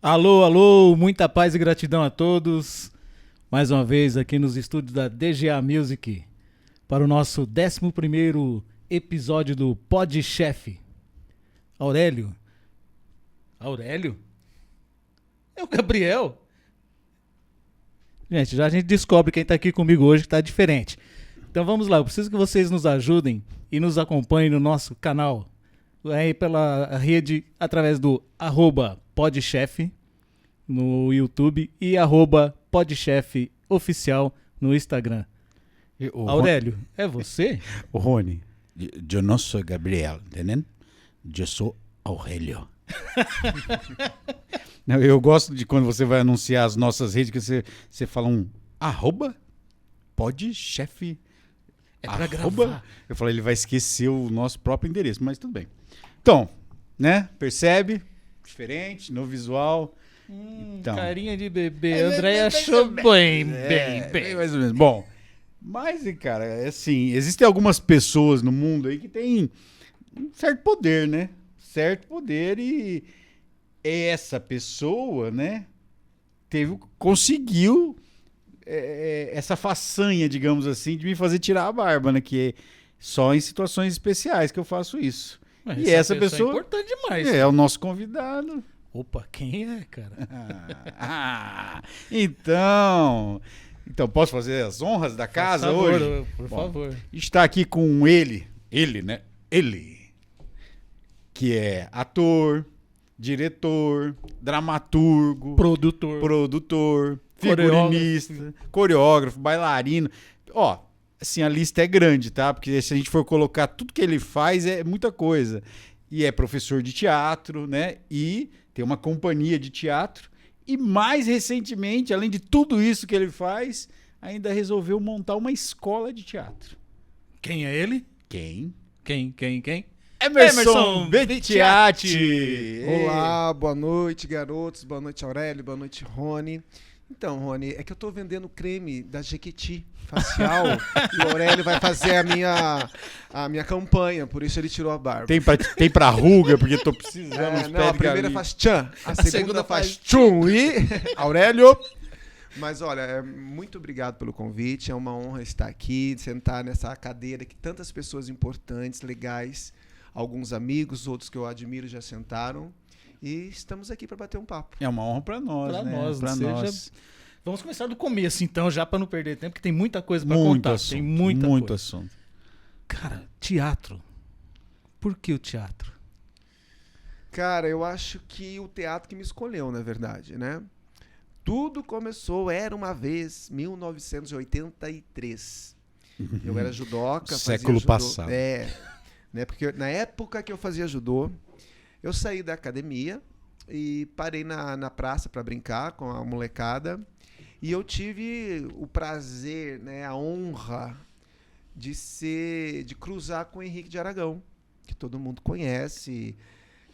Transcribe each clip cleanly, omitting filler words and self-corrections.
Alô, alô, muita paz e gratidão a todos. Mais uma vez aqui nos estúdios da DGA Music para o nosso 11º episódio do Pod Chef. Aurélio? Aurélio? É o Gabriel? Gente, já a gente descobre quem tá aqui comigo hoje que tá diferente. Então vamos lá, eu preciso que vocês nos ajudem e nos acompanhem no nosso canal. Aí pela rede, através do @podchef no YouTube e @podchef oficial no Instagram. Aurélio, é você? O Rony, eu não sou Gabriel, entendendo? Eu sou Aurélio. Não, eu gosto de quando você vai anunciar as nossas redes, que você fala @podchef. É pra gravar. Eu falei, ele vai esquecer o nosso próprio endereço, mas tudo bem. Então, né? Percebe? Diferente, no visual. Então, Carinha de bebê. André achou bem. mais ou menos. Bom, mas, cara, assim, existem algumas pessoas no mundo aí que têm um certo poder, né? Certo poder e essa pessoa, né? Conseguiu essa façanha, digamos assim, de me fazer tirar a barba, né? Que é só em situações especiais que eu faço isso. Mas E essa pessoa é importante demais. é o nosso convidado. Opa, quem é, cara? Então, posso fazer as honras da casa hoje? Por favor. Está aqui com ele, né? Ele, que é ator, diretor, dramaturgo, produtor, figurinista, coreógrafo, bailarino. Ó, assim, a lista é grande, tá? Porque se a gente for colocar tudo que ele faz, é muita coisa. E é professor de teatro, né? E tem uma companhia de teatro. E mais recentemente, além de tudo isso que ele faz, ainda resolveu montar uma escola de teatro. Quem é ele? Quem? Quem? Emerson Bettiati. Olá, boa noite, garotos. Boa noite, Aurélio. Boa noite, Rony. Então, Rony, é que eu tô vendendo creme da Jequiti facial e o Aurélio vai fazer a minha campanha, por isso ele tirou a barba. Tem pra ruga, porque tô precisando. Não, a primeira faz tchan, a segunda faz tchum e Aurélio. Mas olha, muito obrigado pelo convite, é uma honra estar aqui, sentar nessa cadeira que tantas pessoas importantes, legais, alguns amigos, outros que eu admiro já sentaram. E estamos aqui para bater um papo. É uma honra para nós, né? Pra nós. Vamos começar do começo, então, já para não perder tempo, porque tem muita coisa para contar. Assunto, tem muito coisa. Assunto. Cara, teatro. Por que o teatro? Cara, eu acho que o teatro que me escolheu, na verdade, né? Tudo começou, era uma vez, 1983. Eu era judoca. Século judô, passado. Né? Porque na época que eu fazia judô, eu saí da academia e parei na praça para brincar com a molecada. E eu tive o prazer, né, a honra de cruzar com o Henrique de Aragão, que todo mundo conhece.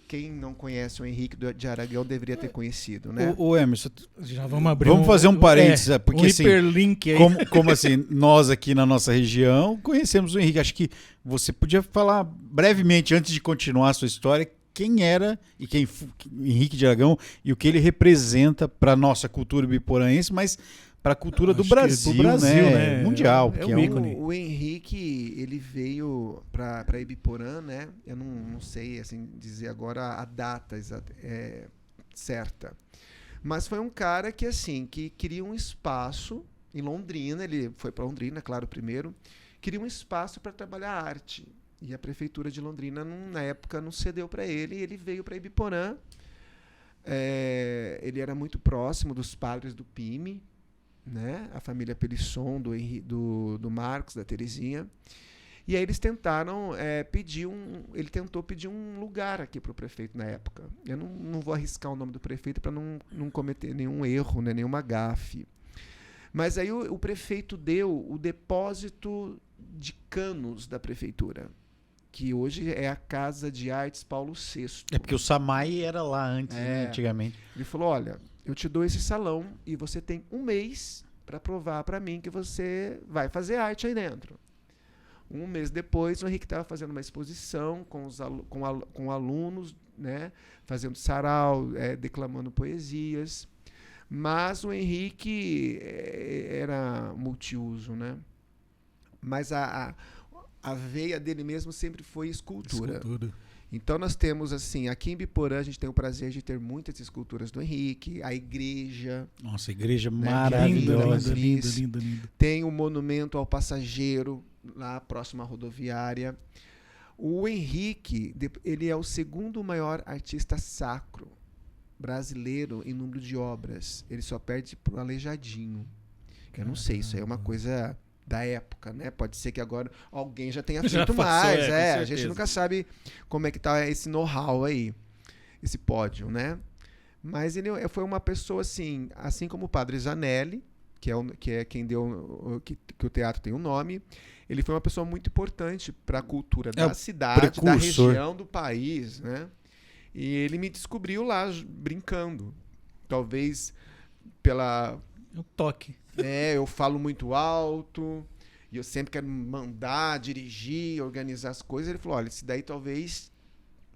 Quem não conhece o Henrique de Aragão deveria ter conhecido, né? O Emerson, já vamos abrir fazer um parênteses, porque um assim, hiperlink aí. Como assim, nós aqui na nossa região conhecemos o Henrique. Acho que você podia falar brevemente, antes de continuar a sua história, quem era Henrique de Aragão e o que ele representa para a nossa cultura ibiporaense, mas para a cultura do Brasil, né? Mundial. É um ícone. O Henrique, ele veio para Ibiporã, né? Eu não sei assim, dizer agora a data certa. Mas foi um cara que, assim, que queria um espaço em Londrina. Ele foi para Londrina, claro, primeiro. Queria um espaço para trabalhar arte. E a prefeitura de Londrina, na época, não cedeu para ele. E ele veio para Ibiporã. Ele era muito próximo dos padres do PIME, né? A família Pelisson, do Marcos, da Terezinha. E aí eles tentaram ele tentou pedir um lugar aqui para o prefeito na época. Eu não vou arriscar o nome do prefeito para não cometer nenhum erro, né? Nenhuma gafe. Mas aí o prefeito deu o depósito de canos da prefeitura, que hoje é a Casa de Artes Paulo VI. É porque o Samai era lá antes, né, antigamente. Ele falou, olha, eu te dou esse salão e você tem um mês para provar para mim que você vai fazer arte aí dentro. Um mês depois, o Henrique estava fazendo uma exposição com alunos, né, fazendo sarau, declamando poesias. Mas o Henrique era multiuso, né? Mas a veia dele mesmo sempre foi escultura. Então nós temos, assim, aqui em Biporã a gente tem o prazer de ter muitas esculturas do Henrique, a igreja. Nossa, igreja maravilhosa. Linda. Tem o monumento ao passageiro, lá próximo à rodoviária. O Henrique, ele é o segundo maior artista sacro brasileiro em número de obras. Ele só perde pro Aleijadinho. Eu não sei, isso aí é uma coisa da época, né? Pode ser que agora alguém já tenha feito mais. A gente nunca sabe como é que tá esse know-how aí, esse pódio, né? Mas ele foi uma pessoa assim como o Padre Zanelli, que é quem deu que o teatro tem um nome. Ele foi uma pessoa muito importante para a cultura da cidade, da região, do país, né? E ele me descobriu lá brincando. Talvez pela... Um toque. Eu falo muito alto, e eu sempre quero mandar, dirigir, organizar as coisas. Ele falou, olha, esse daí talvez...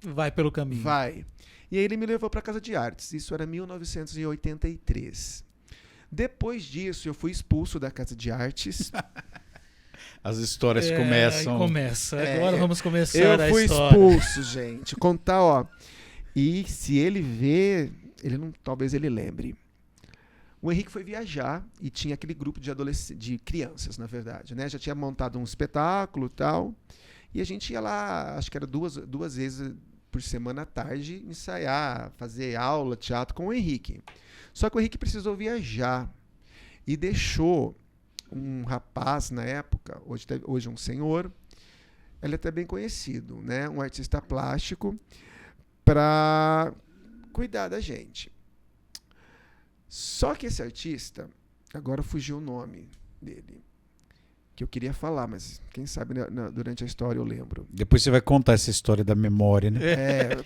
Vai pelo caminho. Vai. E aí ele me levou para a Casa de Artes. Isso era 1983. Depois disso, eu fui expulso da Casa de Artes. As histórias começam... Agora vamos começar a história. Eu fui expulso, gente. Contar, ó. E se ele ver, talvez ele lembre. O Henrique foi viajar e tinha aquele grupo de crianças, na verdade, né? Já tinha montado um espetáculo e tal. E a gente ia lá, acho que era duas vezes por semana à tarde, ensaiar, fazer aula, teatro com o Henrique. Só que o Henrique precisou viajar e deixou um rapaz na época, hoje um senhor, ele é até bem conhecido, né? Um artista plástico, para cuidar da gente. Só que esse artista, agora fugiu o nome dele, que eu queria falar, mas quem sabe durante a história eu lembro. Depois você vai contar essa história da memória, né?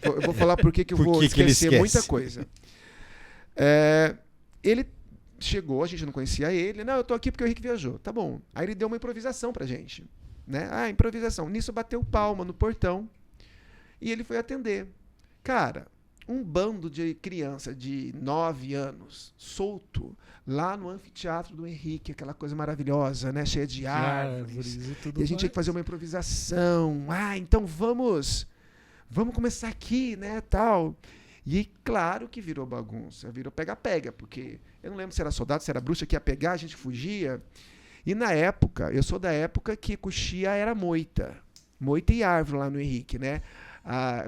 Eu vou falar por que eu vou esquecer muita coisa. Ele chegou, a gente não conhecia ele. Não, eu tô aqui porque o Henrique viajou. Tá bom. Aí ele deu uma improvisação pra gente, né? Improvisação. Nisso bateu palma no portão e ele foi atender. Cara, um bando de criança de 9 anos, solto, lá no anfiteatro do Henrique, aquela coisa maravilhosa, né? Cheia de árvores. E a gente tinha que fazer uma improvisação. Então vamos começar aqui, né, tal. E claro que virou bagunça, virou pega-pega, porque eu não lembro se era soldado, se era bruxa que ia pegar, a gente fugia. E na época, eu sou da época que coxia era moita e árvore lá no Henrique, né?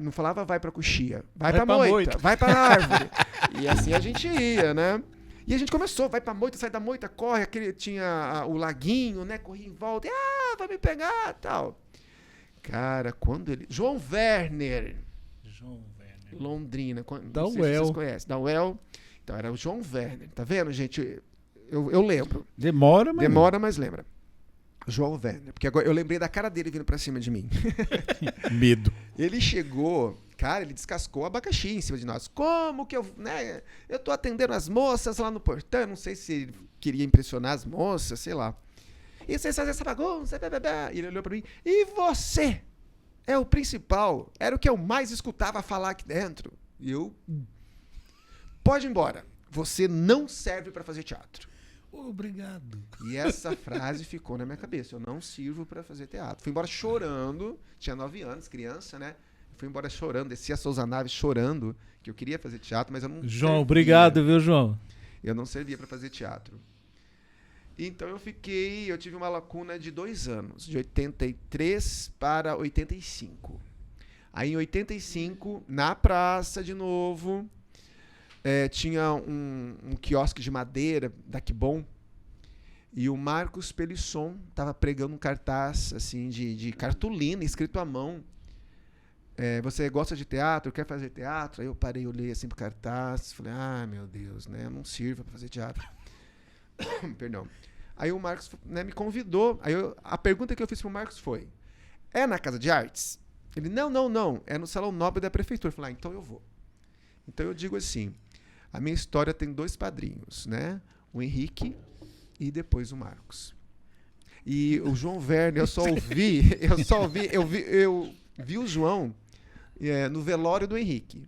Não falava vai pra coxia, vai pra moita, vai pra árvore. E assim a gente ia, né? E a gente começou, vai pra moita, sai da moita, corre, tinha o laguinho, né? Corria em volta, vai me pegar, tal. Cara, quando ele... João Werner. Londrina. Não sei se vocês conhecem. Da UEL. Então era o João Werner. Tá vendo, gente? Eu lembro. Demora, mas lembra. João Werner. Porque agora eu lembrei da cara dele vindo pra cima de mim. Medo. Ele chegou... Cara, ele descascou abacaxi em cima de nós. Como que eu... né? Eu tô atendendo as moças lá no portão. Não sei se ele queria impressionar as moças, sei lá. E vocês fazem essa bagunça. E ele olhou pra mim. E você... é o principal. Era o que eu mais escutava falar aqui dentro. E eu... pode ir embora. Você não serve para fazer teatro. Obrigado. E essa frase ficou na minha cabeça. Eu não sirvo para fazer teatro. Fui embora chorando. Tinha 9 anos, criança, né? Fui embora chorando. Desci a Souza Naves chorando. Que eu queria fazer teatro, mas eu não João, servia. obrigado, viu, João? Eu não servia para fazer teatro. Então eu tive uma lacuna de 2 anos, de 83 para 85. Aí em 85, na praça de novo, tinha um quiosque de madeira, da Kibon, e o Marcos Pelisson estava pregando um cartaz assim, de cartolina, escrito à mão. Você gosta de teatro? Quer fazer teatro? Aí eu parei, olhei assim pro cartaz, falei, meu Deus, né? Eu não sirvo para fazer teatro. Perdão. Aí o Marcos, né, me convidou. Aí a pergunta que eu fiz pro Marcos foi: é na Casa de Artes? Ele, não. É no Salão Nobre da Prefeitura. Eu falei, então eu vou. Então eu digo assim, a minha história tem 2 padrinhos, né? O Henrique e depois o Marcos. E o João Verne, eu vi o João no velório do Henrique.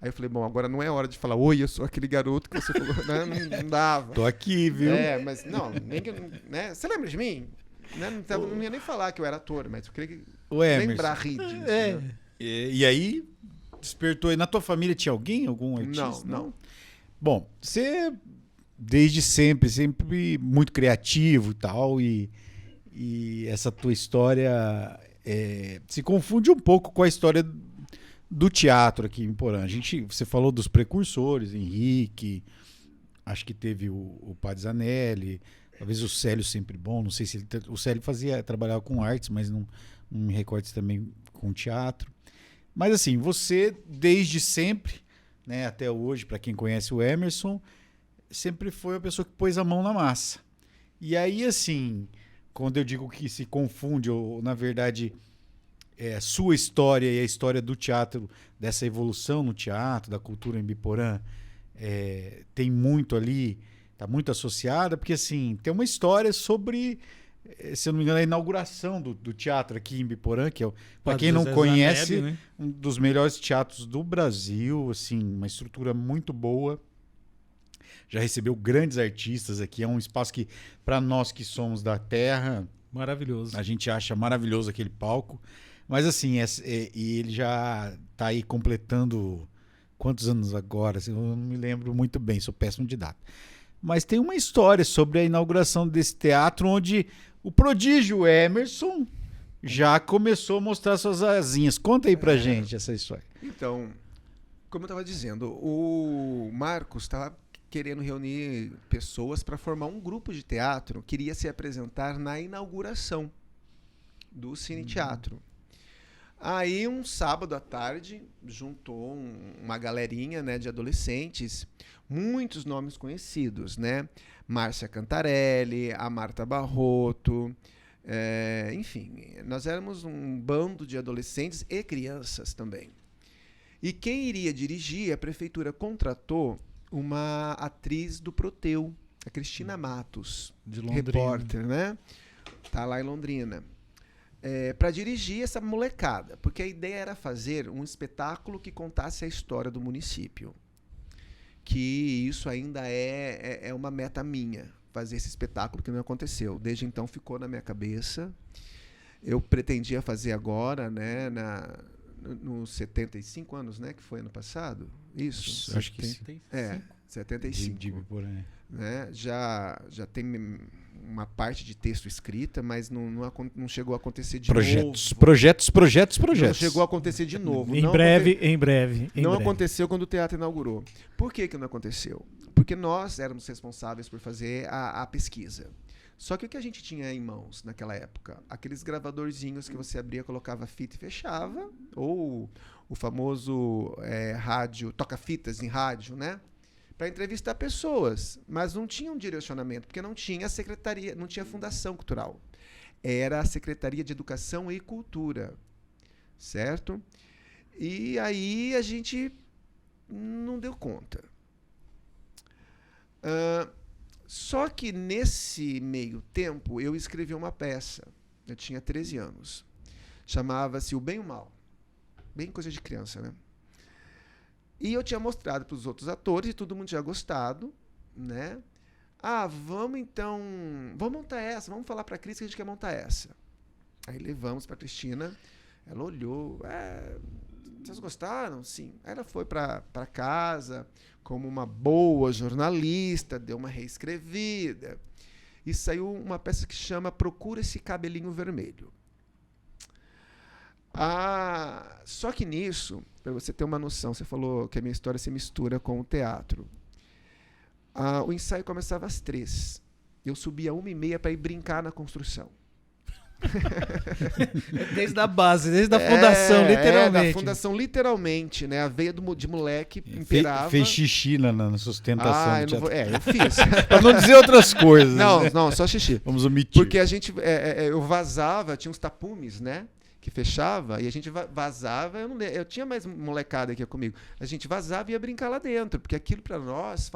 Aí eu falei, bom, agora não é hora de falar, oi, eu sou aquele garoto que você falou, né? Não dava. Tô aqui, viu? Mas não, nem que, né? Você lembra de mim? Né? Não ia nem falar que eu era ator, mas eu queria lembrar rir disso. Né? E aí, despertou aí. Na tua família tinha algum artista? Não. Bom, você, desde sempre muito criativo e tal, e essa tua história se confunde um pouco com a história do teatro aqui em Porã. Você falou dos precursores, Henrique, acho que teve o Padre Zanelli, talvez o Célio Sempre Bom, não sei se o Célio trabalhava com artes, mas não me recordo se também com teatro. Mas assim, você desde sempre, né, até hoje, para quem conhece o Emerson, sempre foi a pessoa que pôs a mão na massa. E aí, assim, quando eu digo que se confunde, ou na verdade sua história e a história do teatro, dessa evolução no teatro, da cultura em Biporã, tem muito ali, está muito associada, porque assim, tem uma história sobre, se eu não me engano, a inauguração do teatro aqui em Biporã, que para quem não conhece, Zanelli, né? Um dos melhores teatros do Brasil, assim, uma estrutura muito boa. Já recebeu grandes artistas aqui, é um espaço que, para nós que somos da terra, maravilhoso. A gente acha maravilhoso aquele palco. Mas assim, e ele já está aí completando quantos anos agora? Eu não me lembro muito bem, sou péssimo de data. Mas tem uma história sobre a inauguração desse teatro, onde o prodígio Emerson já começou a mostrar suas asinhas. Conta aí pra gente essa história. Então, como eu estava dizendo, o Marcos estava querendo reunir pessoas para formar um grupo de teatro que iria se apresentar na inauguração do Cine Teatro. Aí, um sábado à tarde, juntou uma galerinha, né, de adolescentes, muitos nomes conhecidos, né? Márcia Cantarelli, a Marta Barroto, enfim, nós éramos um bando de adolescentes e crianças também. E quem iria dirigir, a prefeitura contratou uma atriz do Proteu, a Cristina Matos, de Londrina, repórter, né? Tá lá em Londrina. Para dirigir essa molecada, porque a ideia era fazer um espetáculo que contasse a história do município. Que isso ainda é uma meta minha, fazer esse espetáculo que não aconteceu. Desde então ficou na minha cabeça. Eu pretendia fazer agora, né, nos 75 anos, né, que foi ano passado. Isso? Acho que sim. 75. Né? Já tem uma parte de texto escrita, mas não chegou a acontecer de novo. Projetos. Não chegou a acontecer de novo. Em breve. Não aconteceu quando o teatro inaugurou. Por que não aconteceu? Porque nós éramos responsáveis por fazer a pesquisa. Só que o que a gente tinha em mãos naquela época? Aqueles gravadorzinhos que você abria, colocava fita e fechava, ou o famoso rádio, toca-fitas em rádio, né? Para entrevistar pessoas, mas não tinha um direcionamento, porque não tinha secretaria, não tinha fundação cultural. Era a Secretaria de Educação e Cultura, certo? E aí a gente não deu conta. Só que nesse meio tempo eu escrevi uma peça, eu tinha 13 anos, chamava-se O Bem e o Mal, bem coisa de criança, né? E eu tinha mostrado para os outros atores e todo mundo tinha gostado, né? Vamos montar essa, vamos falar para a Cris que a gente quer montar essa. Aí levamos para a Cristina, ela olhou, vocês gostaram? Sim. Aí ela foi para casa, como uma boa jornalista, deu uma reescrevida, e saiu uma peça que chama Procura Esse Cabelinho Vermelho. Só que nisso, para você ter uma noção, você falou que a minha história se mistura com o teatro. O ensaio começava às 3h. Eu subia 1h30 para ir brincar na construção. Desde a base, desde a fundação, literalmente. Da fundação, literalmente, né? A veia de moleque imperava. Fez xixi na sustentação do teatro. Eu fiz. Para não dizer outras coisas. Não, só xixi. Vamos omitir. Porque a gente, eu vazava, tinha uns tapumes, né? Que fechava, e a gente vazava, eu tinha mais molecada aqui comigo, a gente vazava e ia brincar lá dentro, porque aquilo para nós,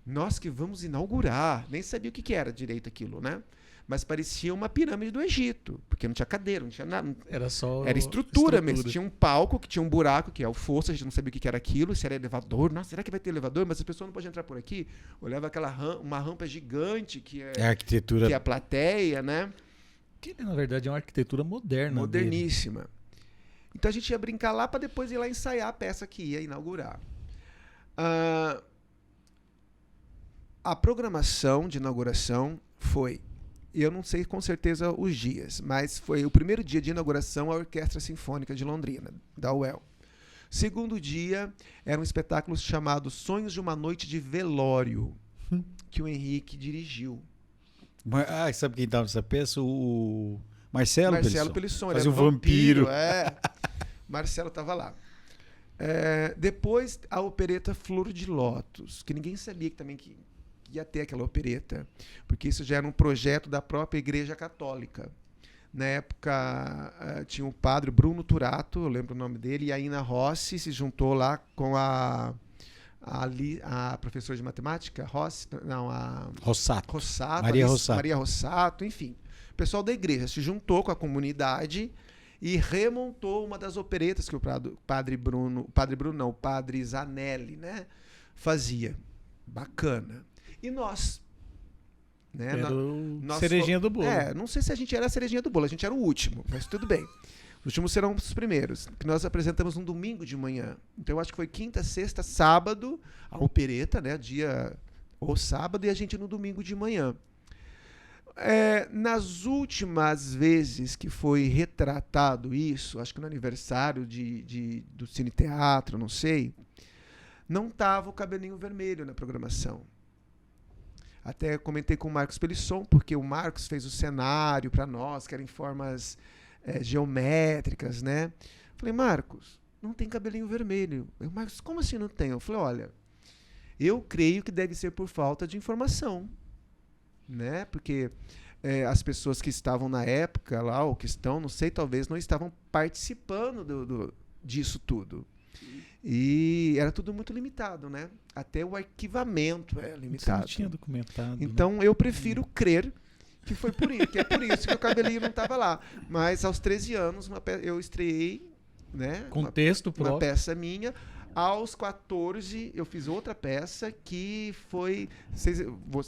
nós que vamos inaugurar, nem sabia o que era direito aquilo, né? mas parecia uma pirâmide do Egito, porque não tinha cadeira, não tinha nada. Era só Era estrutura mesmo. Tinha um palco que tinha um buraco, que é o fosso, a gente não sabia o que era aquilo, se era elevador. Nossa, será que vai ter elevador? Mas as pessoas não podem entrar por aqui. Olhava uma rampa gigante que é a arquitetura, que é a plateia, né? Que na verdade é uma arquitetura moderna. Moderníssima. Dele. Então a gente ia brincar lá para depois ir lá ensaiar a peça que ia inaugurar. A programação de inauguração foi, eu não sei com certeza os dias, mas foi o primeiro dia de inauguração a Orquestra Sinfônica de Londrina, da UEL. Segundo dia era um espetáculo chamado Sonhos de uma Noite de Velório, que o Henrique dirigiu. Sabe quem estava nessa peça? O Marcelo Pelisson. Fazia o vampiro. Marcelo estava lá. Depois a opereta Flor de Lótus, que ninguém sabia que ia ter aquela opereta, porque isso já era um projeto da própria Igreja Católica. Na época tinha o padre Bruno Turato, eu lembro o nome dele, e a Ina Rossi se juntou lá com a professora de matemática, Rossato. Maria Rossato, enfim. O pessoal da igreja se juntou com a comunidade e remontou uma das operetas que o padre Zanelli, né, fazia. Bacana. E nós, né? Nós cerejinha do bolo. Não sei se a gente era a cerejinha do bolo, a gente era o último, mas tudo bem. Os últimos serão os primeiros, que nós apresentamos um domingo de manhã. Então eu acho que foi quinta, sexta, sábado, a opereta, né? Ou sábado, e a gente no domingo de manhã. Nas últimas vezes que foi retratado isso, acho que no aniversário do Cine Teatro, não sei, não estava o Cabelinho Vermelho na programação. Até comentei com o Marcos Pelisson, porque o Marcos fez o cenário para nós, que era em formas geométricas, né? Falei, Marcos, não tem Cabelinho Vermelho. Marcos, como assim não tem? Eu falei, olha, eu creio que deve ser por falta de informação, né? Porque as pessoas que estavam na época lá, ou que estão, não sei, talvez não estavam participando disso tudo. E era tudo muito limitado, né? Até o arquivamento é limitado. Você não tinha documentado. Então, eu prefiro crer que foi por isso, que é por isso que o Cabelinho não estava lá. Mas aos 13 anos eu estreiei, né? Com texto próprio. Uma peça minha. Aos 14, eu fiz outra peça que foi...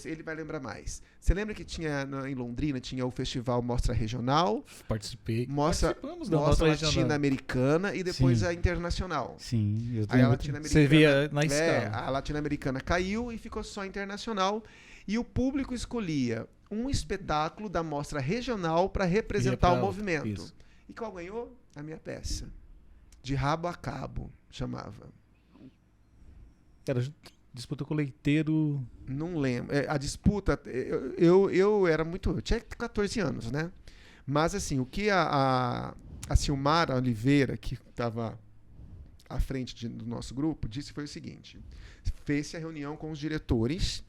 ele vai lembrar mais. Você lembra que em Londrina tinha o festival Mostra Regional? Participei. Participamos da Mostra Latino-Americana e depois a Internacional. Sim, eu Aí a Latino-Americana... Você via na escala. A Latino-Americana caiu e ficou só a Internacional. E o público escolhia um espetáculo da Mostra Regional para representar o movimento. Isso. E qual ganhou? A minha peça. De Rabo a Cabo, chamava. Era disputa com o Leiteiro... Não lembro. A disputa... Eu era muito... Eu tinha 14 anos, né? Mas, assim, o que a Silmara Oliveira, que estava à frente do nosso grupo, disse foi o seguinte. Fez-se a reunião com os diretores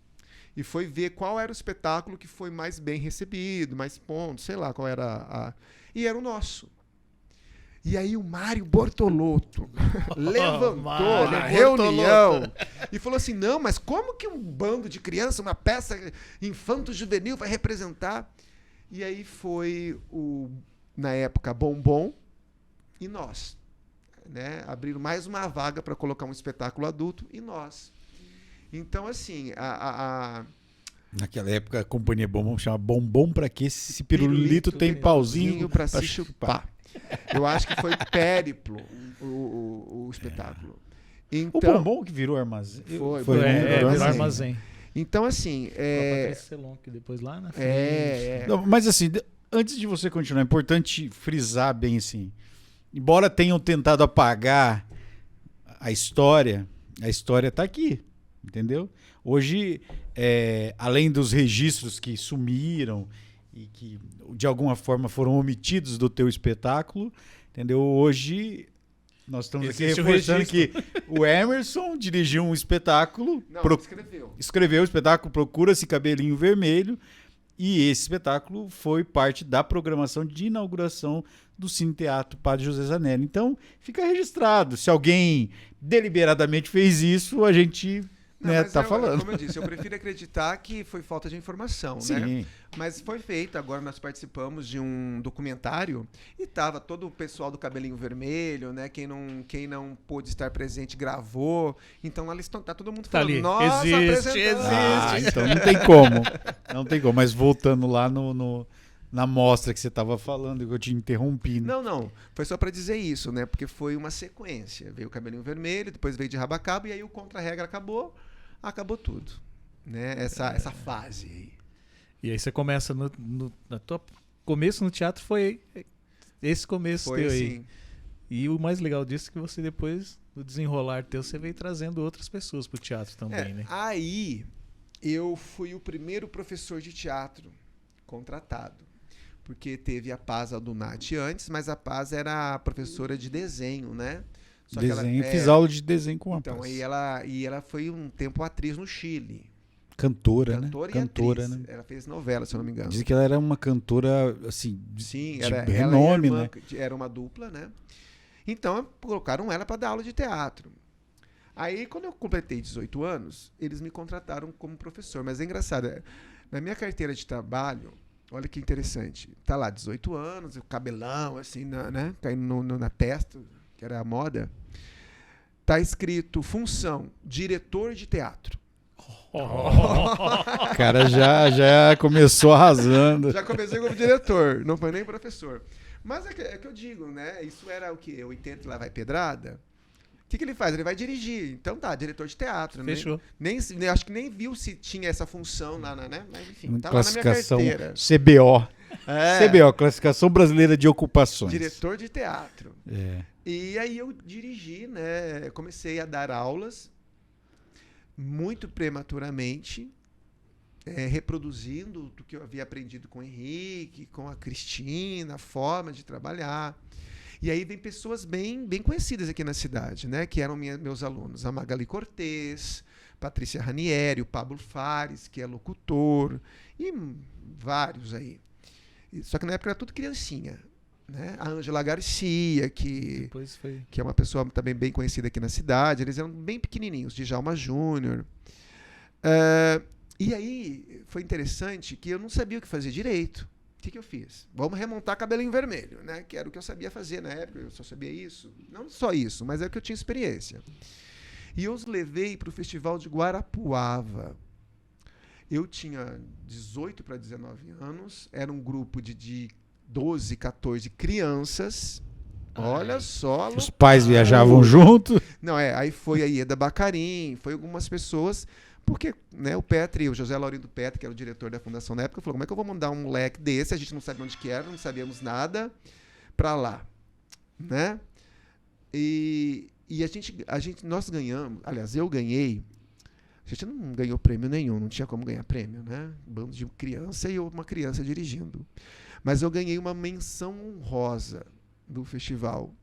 e foi ver qual era o espetáculo que foi mais bem recebido, mais pontos, sei lá qual era E era o nosso. E aí o Mário Bortolotto levantou na reunião e falou assim, não, mas como que um bando de criança, uma peça infanto-juvenil vai representar? E aí foi, na época, Bombom e nós. Né? Abriram mais uma vaga para colocar um espetáculo adulto e nós. Então, assim, naquela época a companhia Bombom chamava Bombom pra que esse pirulito tem pauzinho pra se chupar. Eu acho que foi Périplo o espetáculo. Então, o Bombom que virou armazém. Virou armazém. Então, assim... que depois lá na frente. Não, mas, assim, antes de você continuar, é importante frisar bem, assim, embora tenham tentado apagar a história está aqui, entendeu? Hoje, além dos registros que sumiram e que de alguma forma foram omitidos do teu espetáculo, entendeu? Hoje nós estamos aqui reforçando que o Emerson dirigiu um espetáculo, escreveu o espetáculo Procura-se Cabelinho Vermelho, e esse espetáculo foi parte da programação de inauguração do Cine Teatro Padre José Zanelli. Então, fica registrado. Se alguém deliberadamente fez isso, a gente Não, né? Tá falando. Como eu disse, eu prefiro acreditar que foi falta de informação, Sim. né? Mas foi feito. Agora nós participamos de um documentário e tava todo o pessoal do Cabelinho Vermelho, né? Quem não pôde estar presente gravou. Então lá tá todo mundo falando, ali. nossa, Existe. Então não tem como. Não tem como. Mas voltando lá na mostra que você estava falando, que eu te interrompi. Né? Não. Foi só para dizer isso, né? Porque foi uma sequência. Veio o Cabelinho Vermelho, depois veio de rabo a cabo, e aí o Contra-Regra acabou tudo. Né? Essa fase aí. E aí você começa começo no teatro foi esse começo Foi teu assim. aí. E o mais legal disso é que você depois, no desenrolar teu, você veio trazendo outras pessoas pro teatro também, né? Aí eu fui o primeiro professor de teatro contratado. Porque teve a Paz Aldunati antes, mas a Paz era a professora de desenho, né? Só desenho, que ela, fiz aula de desenho com a Então, Paz. aí ela foi um tempo atriz no Chile. Cantora, E Cantora, atriz. né? Ela fez novela, se eu não me engano. Diz que ela era uma cantora, assim, Sim, de ela renome, e a irmã, né? era uma dupla, né? Então, colocaram ela para dar aula de teatro. Aí, quando eu completei 18 anos, eles me contrataram como professor. Mas é engraçado, na minha carteira de trabalho, olha que interessante, tá lá, 18 anos, o cabelão, assim, né? Caindo na testa, que era a moda. Tá escrito função, diretor de teatro. O cara já começou arrasando. Já comecei como diretor, não foi nem professor. Mas é que eu digo, né? Isso era o quê? 80 lá vai pedrada? O que ele faz? Ele vai dirigir. Então tá, diretor de teatro. Fechou. Acho que nem viu se tinha essa função lá, né? Mas enfim, tá Classificação lá na minha carteira. CBO. É, CBO, Classificação Brasileira de Ocupações. diretor de teatro. É. E aí eu dirigi, né? Comecei a dar aulas muito prematuramente, reproduzindo do que eu havia aprendido com o Henrique, com a Cristina, a forma de trabalhar. E aí vem pessoas bem conhecidas aqui na cidade, né? Que eram meus alunos. A Magali Cortez, Patrícia Ranieri, o Pablo Fares, que é locutor, e vários aí. Só que na época era tudo criancinha. Né? A Ângela Garcia, que é uma pessoa também bem conhecida aqui na cidade. Eles eram bem pequenininhos, Djalma Júnior. E aí foi interessante que eu não sabia o que fazer direito. O que eu fiz? Vamos remontar Cabelinho Vermelho, né? Que era o que eu sabia fazer na época. Eu só sabia isso. Não só isso, mas é o que eu tinha experiência. E eu os levei para o Festival de Guarapuava. Eu tinha 18 para 19 anos. Era um grupo de 12, 14 crianças. Olha só. Os pais viajavam junto. Não, aí foi a Ieda Bacarim, foi algumas pessoas, porque né, o Petri, o José Laurindo Petri, que era o diretor da fundação na época, falou, como é que eu vou mandar um moleque desse, a gente não sabe onde que era, não sabíamos nada, pra lá, né? E nós ganhamos, aliás, eu ganhei, a gente não ganhou prêmio nenhum, não tinha como ganhar prêmio, né? Um bando de criança e uma criança dirigindo. Mas eu ganhei uma menção honrosa do festival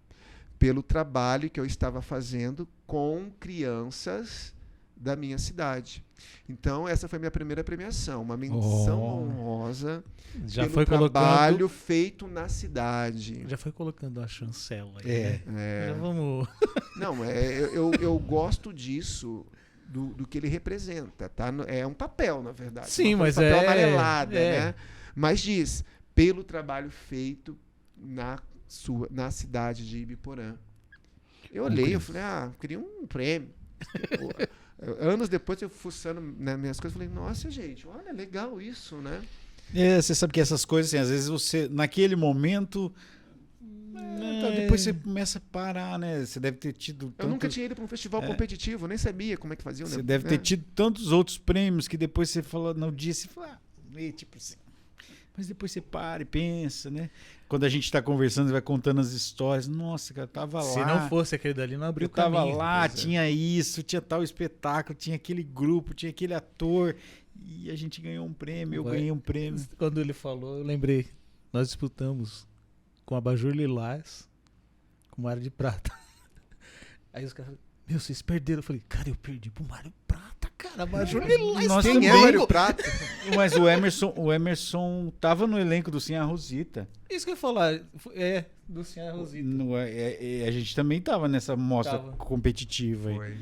pelo trabalho que eu estava fazendo com crianças da minha cidade. Então, essa foi a minha primeira premiação, uma menção honrosa já pelo trabalho feito na cidade. Já foi colocando a chancela aí, né? Já vamos... Não, eu gosto disso, do que ele representa, tá? É um papel, na verdade. Sim, mas papel amarelada, né? Mas diz, pelo trabalho feito na cidade de Ibiporã. Eu olhei, eu falei, eu queria um prêmio. Anos depois, eu fuçando nas minhas coisas, falei, nossa, gente, olha, legal isso, né? Você sabe que essas coisas, assim, às vezes você, naquele momento, depois você começa a parar, né? Você deve ter tido... Eu nunca tinha ido para um festival competitivo, nem sabia como é que fazia. Você deve ter tido tantos outros prêmios que depois você fala, no dia você fala, tipo assim... Mas depois você para e pensa, né? Quando a gente tá conversando, você vai contando as histórias. Nossa, cara, tava lá. Se não fosse aquele dali, não abriu o caminho. Tava lá, tinha isso, tinha tal espetáculo, tinha aquele grupo, tinha aquele ator. E a gente ganhou um prêmio, eu ganhei um prêmio. Quando ele falou, eu lembrei. Nós disputamos com Abajur Lilás, com Mário de Prata. Aí os caras falaram, meu, vocês perderam. Eu falei, cara, eu perdi pro Mário Prata, cara. Abajur Lilás. Quem é Mário Prata? Mas o Emerson tava no elenco do Sim a Rosita. Isso que eu ia falar. Do Sim a Rosita. A gente também tava nessa mostra competitiva aí.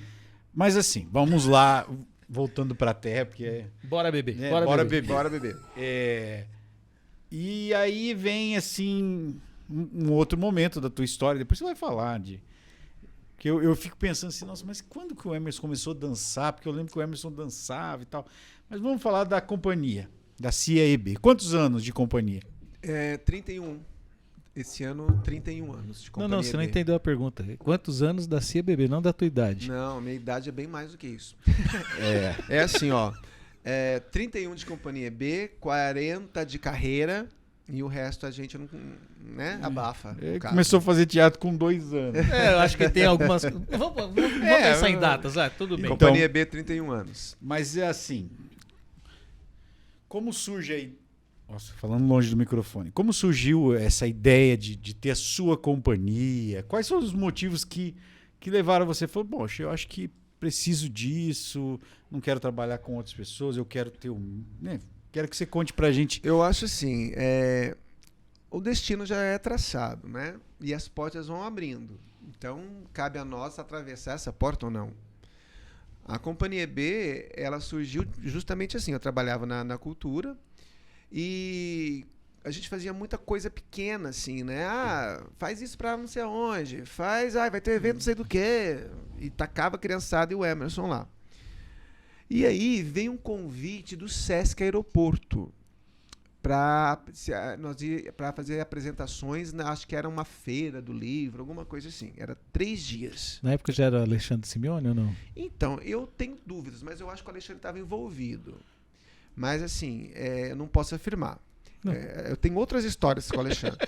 Mas assim, vamos lá, voltando pra terra, porque... Bora beber. Bora beber. Bora beber. E aí vem, assim, um outro momento da tua história, depois você vai falar de... Que eu fico pensando assim, nossa, mas quando que o Emerson começou a dançar? Porque eu lembro que o Emerson dançava e tal. Mas vamos falar da companhia, da CIAEB. Quantos anos de companhia? 31. Esse ano, 31 anos de companhia. Não, você não entendeu a pergunta. Quantos anos da CIABB, não da tua idade? Não, minha idade é bem mais do que isso. É assim, ó. 31 de companhia B, 40 de carreira e o resto a gente não, né, abafa. Começou a fazer teatro com 2 anos. Eu acho que tem algumas... Vamos pensar em datas, tudo bem. Companhia B, 31 anos. Mas é assim, como surge aí... Nossa, falando longe do microfone. Como surgiu essa ideia de ter a sua companhia? Quais são os motivos que levaram você a falar, poxa, eu acho que preciso disso, não quero trabalhar com outras pessoas, eu quero ter né? Quero que você conte pra gente. Eu acho assim, o destino já é traçado, né? E as portas vão abrindo. Então, cabe a nós atravessar essa porta ou não. A Companhia B, ela surgiu justamente assim. Eu trabalhava na cultura e a gente fazia muita coisa pequena, assim, né? Faz isso pra não sei aonde, vai ter evento não sei do quê. E tacava a criançada e o Emerson lá. E aí veio um convite do Sesc Aeroporto para fazer apresentações, acho que era uma feira do livro, alguma coisa assim. Era 3 dias. Na época já era Alexandre Simeone ou não? Então, eu tenho dúvidas, mas eu acho que o Alexandre estava envolvido. Mas assim, eu não posso afirmar. Eu tenho outras histórias com o Alexandre.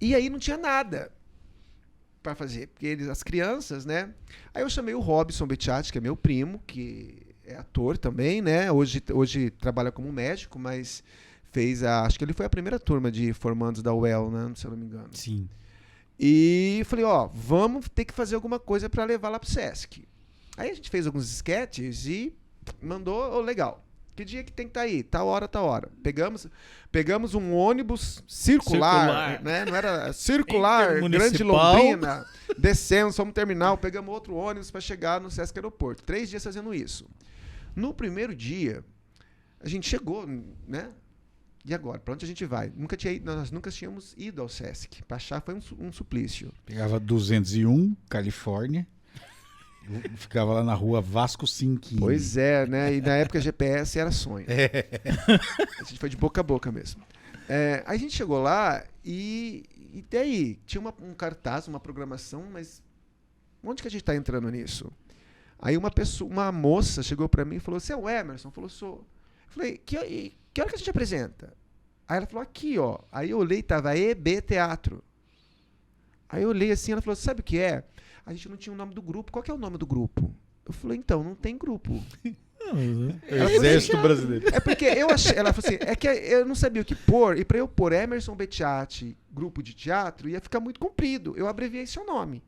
E aí não tinha nada para fazer, porque as crianças, né? Aí eu chamei o Robson Bettiati, que é meu primo, que é ator também, né? Hoje trabalha como médico, mas acho que ele foi a primeira turma de formandos da UEL, né? Se eu não me engano. Sim. E falei, vamos ter que fazer alguma coisa para levar lá pro Sesc. Aí a gente fez alguns sketches e mandou, legal. Que dia que tem que estar aí? Tal hora. Pegamos um ônibus circular. Né? Não era circular, Grande Londrina. Descemos, fomos no terminal, pegamos outro ônibus para chegar no Sesc Aeroporto. 3 dias fazendo isso. No primeiro dia, a gente chegou, né? E agora? Para onde a gente vai? Nós nunca tínhamos ido ao Sesc. Para achar foi um suplício. Pegava 201, Califórnia. Ficava lá na rua Vasco Cinquinho. Pois é, né? E na época GPS era sonho. A gente foi de boca a boca mesmo. Aí a gente chegou lá e daí tinha um cartaz, uma programação, mas onde que a gente está entrando nisso? Aí uma moça chegou para mim e falou, você é o Emerson? Falou, sou. Eu falei, que hora que a gente apresenta? Aí ela falou, aqui, ó. Aí eu olhei, tava EB Teatro. Aí eu olhei assim, ela falou, sabe o que é? A gente não tinha o nome do grupo. Qual que é o nome do grupo? Eu falei, então, não tem grupo. Exército Brasileiro. É porque eu achei, ela falou assim, é que eu não sabia o que pôr, e para eu pôr Emerson Bettiati, grupo de teatro, ia ficar muito comprido. Eu abreviei seu nome.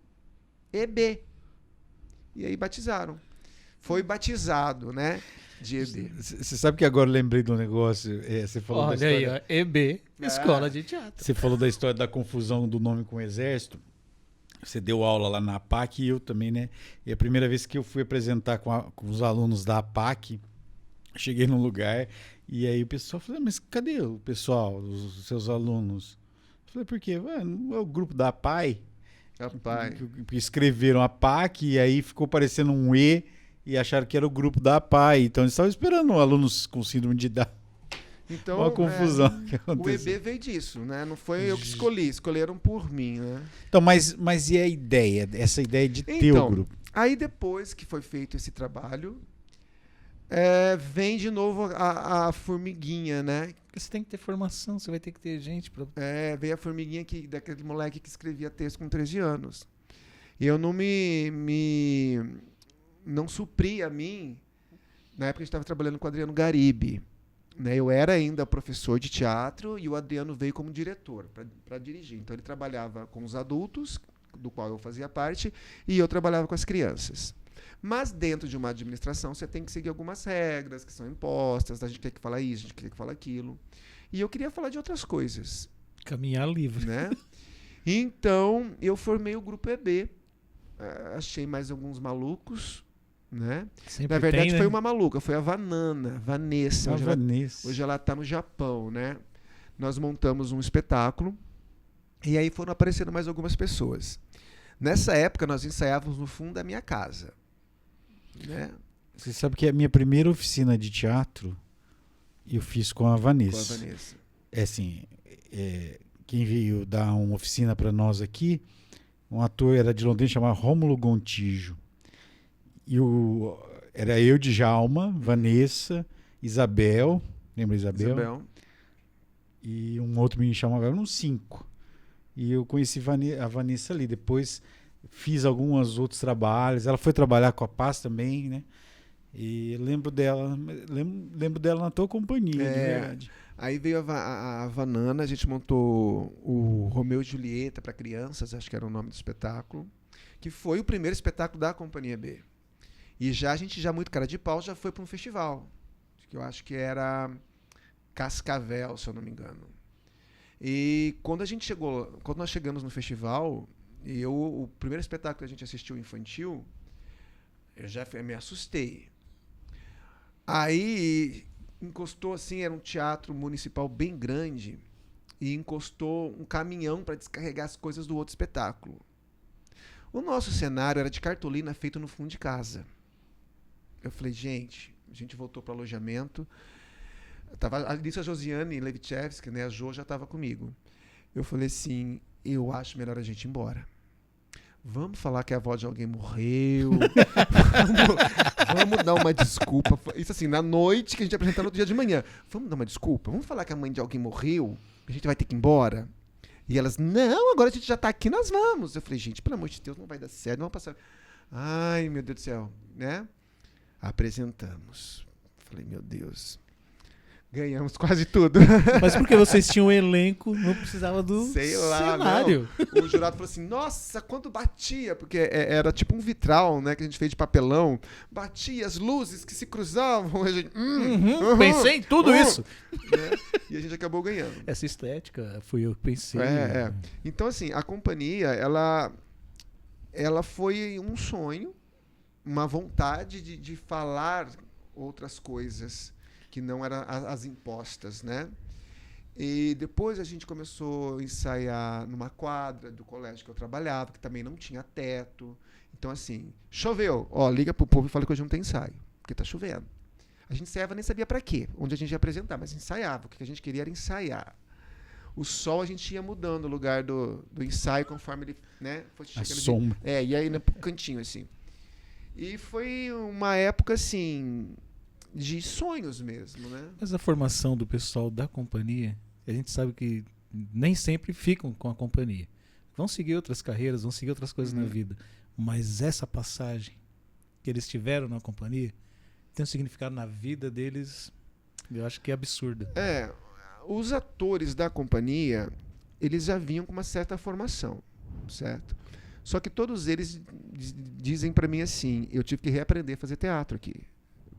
EB. E aí batizaram. Foi batizado, né? De EB. Você sabe que agora eu lembrei do negócio. Você falou da história. Olha aí, EB, Escola de Teatro. Você falou da história da confusão do nome com o Exército. Você deu aula lá na APAC e eu também, né? E a primeira vez que eu fui apresentar com os alunos da APAC, cheguei num lugar e aí o pessoal falou, mas cadê o pessoal, os seus alunos? Eu falei, por quê? Não é o grupo da APAI? Que escreveram APAC e aí ficou parecendo um E e acharam que era o grupo da APAI. Então eles estavam esperando alunos com síndrome de Down. Então, uma confusão que aconteceu. O EB veio disso, né? Não foi eu que escolheram por mim, né? Então, mas e a ideia, essa ideia de ter o grupo? Aí depois que foi feito esse trabalho, vem de novo a formiguinha, né? Você tem que ter formação, você vai ter que ter gente pra... Veio a formiguinha daquele moleque que escrevia texto com 13 anos. E eu não não supri a mim, na época a gente estava trabalhando com o Adriano Garibe. Né, eu era ainda professor de teatro e o Adriano veio como diretor para dirigir. Então ele trabalhava com os adultos, do qual eu fazia parte, e eu trabalhava com as crianças. Mas dentro de uma administração você tem que seguir algumas regras que são impostas, a gente quer que falar isso, a gente quer que falar aquilo. E eu queria falar de outras coisas. Caminhar livre. Né? Então eu formei o grupo EB. achei mais alguns malucos, né? Sempre Na verdade, tem, né? foi uma maluca, foi a Vanessa. Vanessa. Hoje ela está no Japão, né? Nós montamos um espetáculo e aí foram aparecendo mais algumas pessoas. Nessa época, nós ensaiávamos no fundo da minha casa, né? Você sabe que a minha primeira oficina de teatro eu fiz com a Vanessa. Com a Vanessa. É assim, quem veio dar uma oficina para nós aqui, um ator era de Londrina, chamado Rômulo Gontijo. E era eu, Djalma, Vanessa, Isabel, lembra Isabel? E um outro menino chamava, eram 5. E eu conheci a Vanessa ali. Depois fiz alguns outros trabalhos. Ela foi trabalhar com a Paz também, né? E lembro dela na tua companhia, de verdade. Aí veio a Vanana, a gente montou o Romeu e Julieta para crianças, acho que era o nome do espetáculo, que foi o primeiro espetáculo da Companhia B. E a gente já muito cara de pau já foi para um festival, que eu acho que era Cascavel, se eu não me engano. E quando nós chegamos no festival, o primeiro espetáculo que a gente assistiu infantil, eu já me assustei. Aí encostou assim, era um teatro municipal bem grande, e encostou um caminhão para descarregar as coisas do outro espetáculo. O nosso cenário era de cartolina feito no fundo de casa. Eu falei, a gente voltou para o alojamento. Tava a Josiane Levichevski, né, a Jo já estava comigo. Eu falei assim, eu acho melhor a gente ir embora. Vamos falar que a avó de alguém morreu. vamos dar uma desculpa. Isso assim, na noite que a gente apresentar no outro dia de manhã. Vamos dar uma desculpa? Vamos falar que a mãe de alguém morreu? A gente vai ter que ir embora? E elas, não, agora a gente já tá aqui, nós vamos. Eu falei, gente, pelo amor de Deus, não vai dar certo, não vamos passar. Ai, meu Deus do céu, né? Apresentamos. Falei, meu Deus. Ganhamos quase tudo. Mas porque vocês tinham um elenco, não precisava do cenário. Não. O jurado falou assim, nossa, quanto batia, porque era tipo um vitral, né, que a gente fez de papelão. Batia as luzes que se cruzavam. A gente, pensei em tudo isso. Né? E a gente acabou ganhando. Essa estética fui eu que pensei. Então, assim, a companhia, ela foi um sonho, uma vontade de falar outras coisas que não eram as impostas, né? E depois a gente começou a ensaiar numa quadra do colégio que eu trabalhava, que também não tinha teto. Então, assim, choveu. Liga pro povo e fala que hoje não tem ensaio, porque tá chovendo. A gente ensaiava, nem sabia para quê, onde a gente ia apresentar, mas ensaiava. O que a gente queria era ensaiar. O sol a gente ia mudando o lugar do ensaio conforme ele, né, foi chegando. A sombra. E aí pro cantinho, assim. E foi uma época, assim, de sonhos mesmo, né? Mas a formação do pessoal da companhia, a gente sabe que nem sempre ficam com a companhia. Vão seguir outras carreiras, vão seguir outras coisas na vida. Mas essa passagem que eles tiveram na companhia tem um significado na vida deles, eu acho que é absurdo. Os atores da companhia, eles já vinham com uma certa formação, certo? Só que todos eles dizem pra mim assim, eu tive que reaprender a fazer teatro aqui.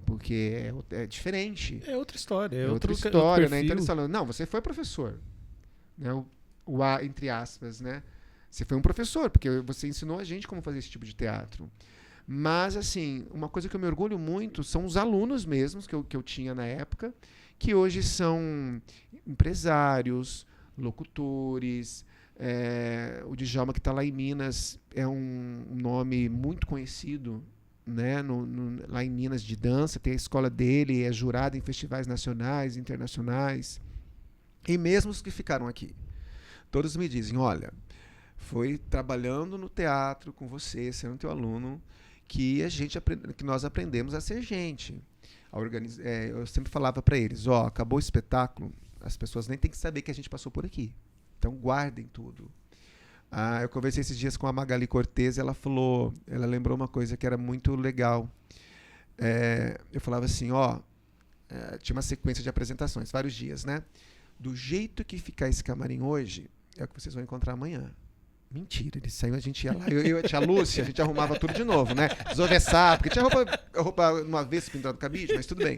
Porque é diferente. É outra história. É outra história, né? Então eles falam, não, você foi professor. Né? O A, entre aspas, né? Você foi um professor, porque você ensinou a gente como fazer esse tipo de teatro. Mas, assim, uma coisa que eu me orgulho muito são os alunos mesmos que eu tinha na época, que hoje são empresários, locutores. O Djalma, que está lá em Minas, é um nome muito conhecido, né, lá em Minas, de dança. Tem a escola dele, é jurado em festivais nacionais, internacionais. E mesmo os que ficaram aqui, todos me dizem, olha, foi trabalhando no teatro com você, sendo teu aluno, que que nós aprendemos a ser gente. Eu sempre falava para eles, acabou o espetáculo, as pessoas nem têm que saber que a gente passou por aqui. Então guardem tudo. Eu conversei esses dias com a Magali Cortez, ela lembrou uma coisa que era muito legal. Eu falava assim, tinha uma sequência de apresentações, vários dias, né? Do jeito que ficar esse camarim hoje, é o que vocês vão encontrar amanhã. Mentira, ele saiu, a gente ia lá, eu e a tia Lúcia, a gente arrumava tudo de novo, né? Desovessar, porque tinha roupa numa vez pendurada no cabide, mas tudo bem.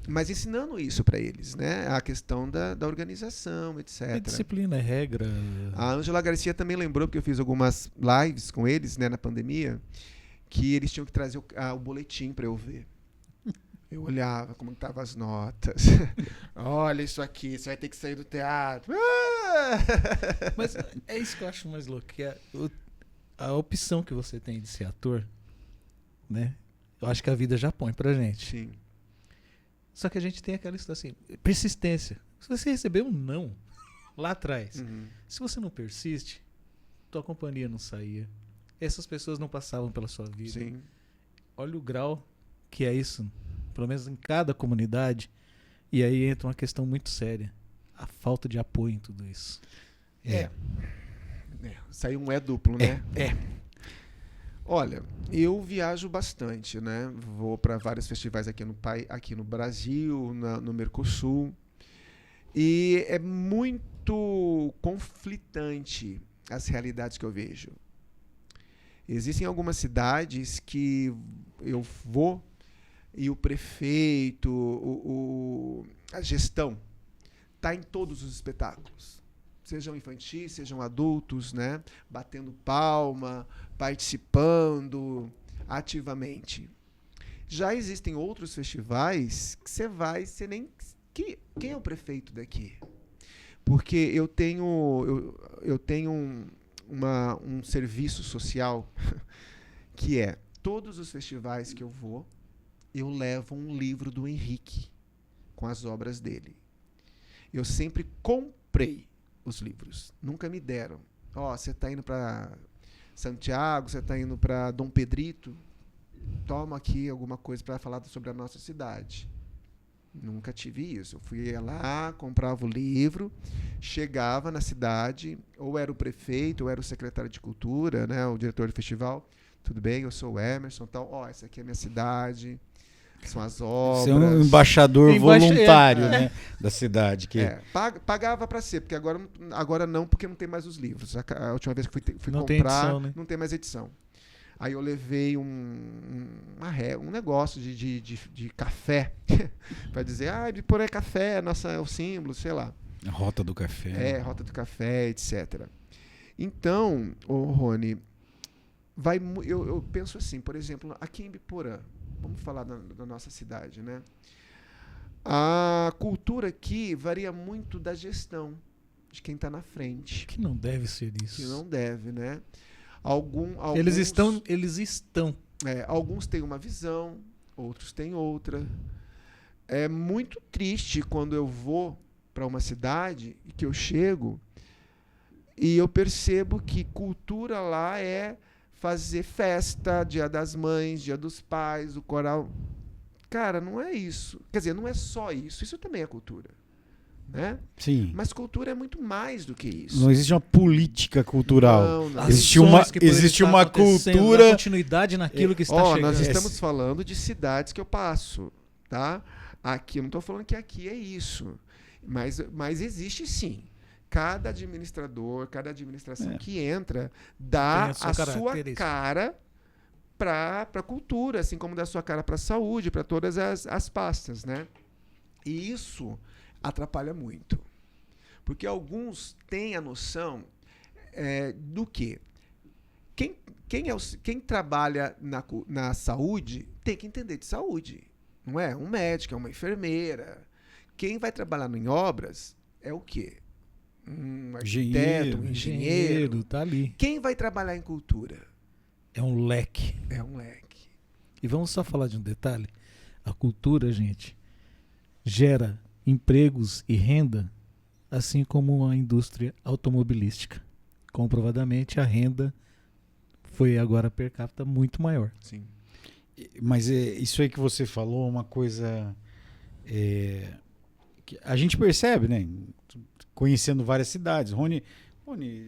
Mas ensinando isso para eles, né? A questão da organização, etc. É disciplina, é regra. A Ângela Garcia também lembrou, porque eu fiz algumas lives com eles, né, na pandemia, que eles tinham que trazer o boletim para eu ver. Eu olhava como estavam as notas. Olha isso aqui, você vai ter que sair do teatro. Mas é isso que eu acho mais louco, que a opção que você tem de ser ator, né? Eu acho que a vida já põe pra gente. Sim. Só que a gente tem aquela história assim, persistência. Se você receber um não lá atrás, se você não persiste, tua companhia não saía. Essas pessoas não passavam pela sua vida. Sim. Olha o grau que é isso, pelo menos em cada comunidade. E aí entra uma questão muito séria. A falta de apoio em tudo isso. Saiu um duplo, né? É. Olha, eu viajo bastante, né? Vou para vários festivais aqui no Brasil, no Mercosul. E é muito conflitante as realidades que eu vejo. Existem algumas cidades que eu vou e o prefeito, a gestão, está em todos os espetáculos. Sejam infantis, sejam adultos, né? Batendo palma, participando ativamente. Já existem outros festivais que você nem... Quem é o prefeito daqui? Porque eu tenho um serviço social que é, todos os festivais que eu vou, eu levo um livro do Henrique com as obras dele. Eu sempre comprei os livros. Nunca me deram. Você está indo para Santiago, você está indo para Dom Pedrito, toma aqui alguma coisa para falar sobre a nossa cidade. Nunca tive isso. Eu fui lá, comprava o livro, chegava na cidade, ou era o prefeito, ou era o secretário de cultura, né, o diretor do festival. Tudo bem, eu sou o Emerson, tal. Essa aqui é a minha cidade, são as obras. Você é um embaixador voluntário, né, da cidade. Pagava para ser, porque agora não, porque não tem mais os livros. A última vez que fui não comprar, tem edição, né? Não tem mais edição. Aí eu levei um negócio de café para dizer, Ibiporã é café, é o símbolo, sei lá. A Rota do Café. Rota do Café, etc. Então, Rony, eu penso assim, por exemplo, aqui em Ibiporã, vamos falar da nossa cidade, né? A cultura aqui varia muito da gestão, de quem está na frente. Que não deve ser isso. Que não deve, né? Eles estão. Alguns têm uma visão, outros têm outra. É muito triste quando eu vou para uma cidade e que eu chego e eu percebo que cultura lá é fazer festa, Dia das Mães, Dia dos Pais, o coral. Cara, não é isso. Quer dizer, não é só isso. Isso também é cultura. Né? Sim. Mas cultura é muito mais do que isso. Não existe uma política cultural. Não. Existe uma cultura. Continuidade naquilo que está chegando. Nós estamos falando de cidades que eu passo, tá? Aqui, eu não estou falando que aqui é isso. Mas existe sim. Cada administrador, cada administração que entra dá a sua cara para a cultura, assim como dá a sua cara para a saúde, para todas as pastas, né? E isso atrapalha muito. Porque alguns têm a noção do quê? Quem trabalha na saúde tem que entender de saúde. Não é? Um médico, é uma enfermeira. Quem vai trabalhar em obras é o quê? Um arquiteto, um engenheiro. Tá ali. Quem vai trabalhar em cultura? É um leque. É um leque. E vamos só falar de um detalhe. A cultura, gente, gera empregos e renda, assim como a indústria automobilística. Comprovadamente, a renda foi agora per capita muito maior. Sim. Mas isso aí que você falou é uma coisa que a gente percebe, né? Conhecendo várias cidades. Rony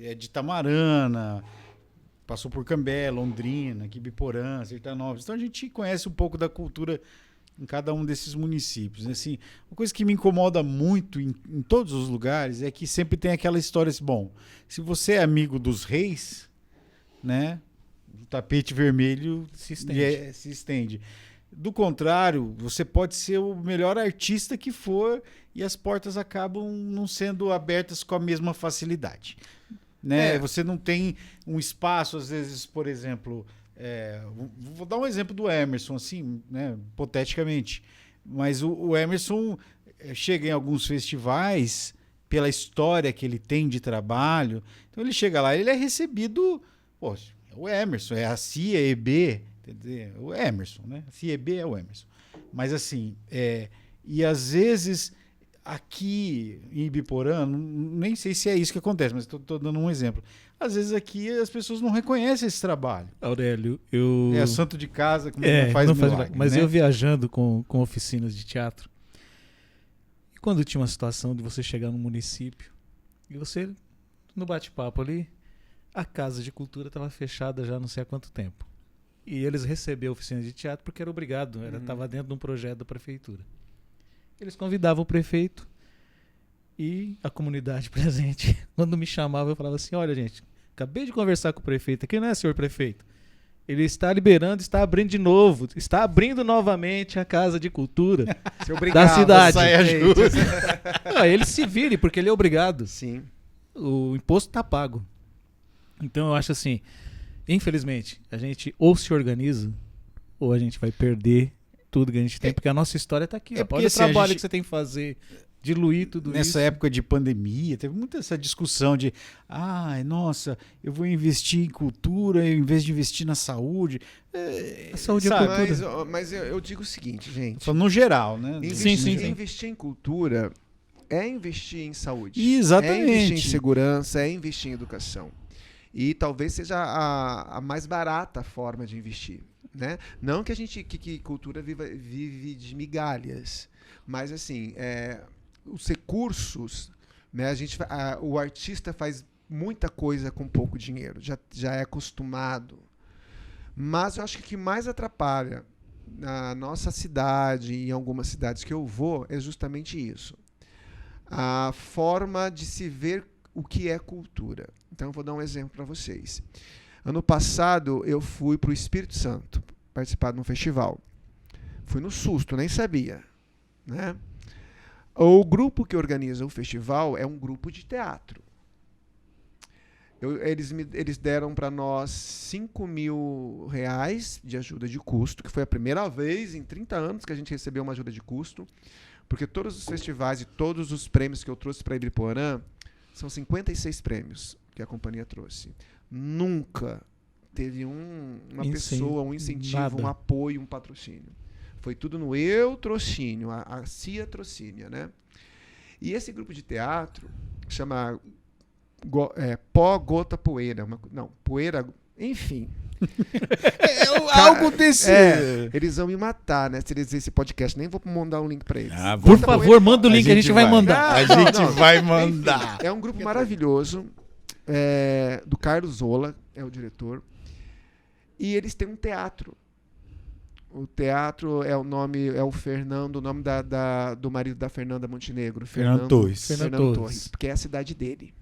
é de Itamarana, passou por Cambé, Londrina, Ibiporã, Sertanópolis. Então a gente conhece um pouco da cultura em cada um desses municípios. Assim, uma coisa que me incomoda muito em todos os lugares é que sempre tem aquela história assim, bom, se você é amigo dos reis, né, o tapete vermelho se estende. Do contrário, você pode ser o melhor artista que for e as portas acabam não sendo abertas com a mesma facilidade. Né? Você não tem um espaço, às vezes, por exemplo... vou dar um exemplo do Emerson, assim, né, hipoteticamente. Mas o Emerson chega em alguns festivais pela história que ele tem de trabalho. Então ele chega lá, ele é recebido... Poxa, é o Emerson, é a CIEB, o Emerson, né? A CIEB é o Emerson. Mas assim, e às vezes aqui em Ibiporã, nem sei se é isso que acontece, mas estou dando um exemplo. Às vezes aqui as pessoas não reconhecem esse trabalho. Aurélio, É santo de casa, como não faz milagre. Mas né? eu viajando com oficinas de teatro, e quando tinha uma situação de você chegar num município, e você, no bate-papo ali, a Casa de Cultura estava fechada já não sei há quanto tempo. E eles receberam a oficina de teatro porque era obrigado, estava dentro de um projeto da prefeitura. Eles convidavam o prefeito e a comunidade presente. Quando me chamava, eu falava assim, olha gente, acabei de conversar com o prefeito aqui, não é, senhor prefeito? Ele está liberando, está abrindo de novo, está abrindo novamente a Casa de Cultura da cidade. Não, ele se vire, porque ele é obrigado. Sim. O imposto está pago. Então eu acho assim, infelizmente, a gente ou se organiza, ou a gente vai perder tudo que a gente tem, porque a nossa história está aqui. Olha o trabalho que você tem que fazer, diluir tudo isso. Nessa época de pandemia, teve muita essa discussão de nossa, eu vou investir em cultura em vez de investir na saúde. A saúde é cultura. Mas eu digo o seguinte, gente. Só no geral, né? Investir em cultura é investir em saúde. Exatamente. É investir em segurança, é investir em educação. E talvez seja a mais barata forma de investir. Né? Não que que cultura vive de migalhas, mas assim, os recursos, né? O artista faz muita coisa com pouco dinheiro, já é acostumado. Mas eu acho que o que mais atrapalha na nossa cidade e em algumas cidades que eu vou é justamente isso. A forma de se ver o que é cultura. Então, eu vou dar um exemplo para vocês. Ano passado, eu fui para o Espírito Santo, participar de um festival. Fui no susto, nem sabia. Né? O grupo que organiza o festival é um grupo de teatro. Eles deram para nós R$5.000 de ajuda de custo, que foi a primeira vez em 30 anos que a gente recebeu uma ajuda de custo, porque todos os festivais e todos os prêmios que eu trouxe para Ibiporã são 56 prêmios que a companhia trouxe. Nunca teve uma pessoa, um incentivo, nada. Um apoio, um patrocínio. Foi tudo no Eutrocínio, a CIA Trocínia, né? E esse grupo de teatro chama Pó, Gota, Poeira. Poeira, enfim. Algo desse... eles vão me matar, né? Se eles esse podcast, nem vou mandar um link para eles. Por favor, manda o link, a gente vai mandar. A gente vai mandar. Enfim, é um grupo maravilhoso, do Carlos Zola, é o diretor. E eles têm um teatro. O teatro é o Fernando, o nome do marido da Fernanda Montenegro. Fernando Torres. Porque é a cidade dele.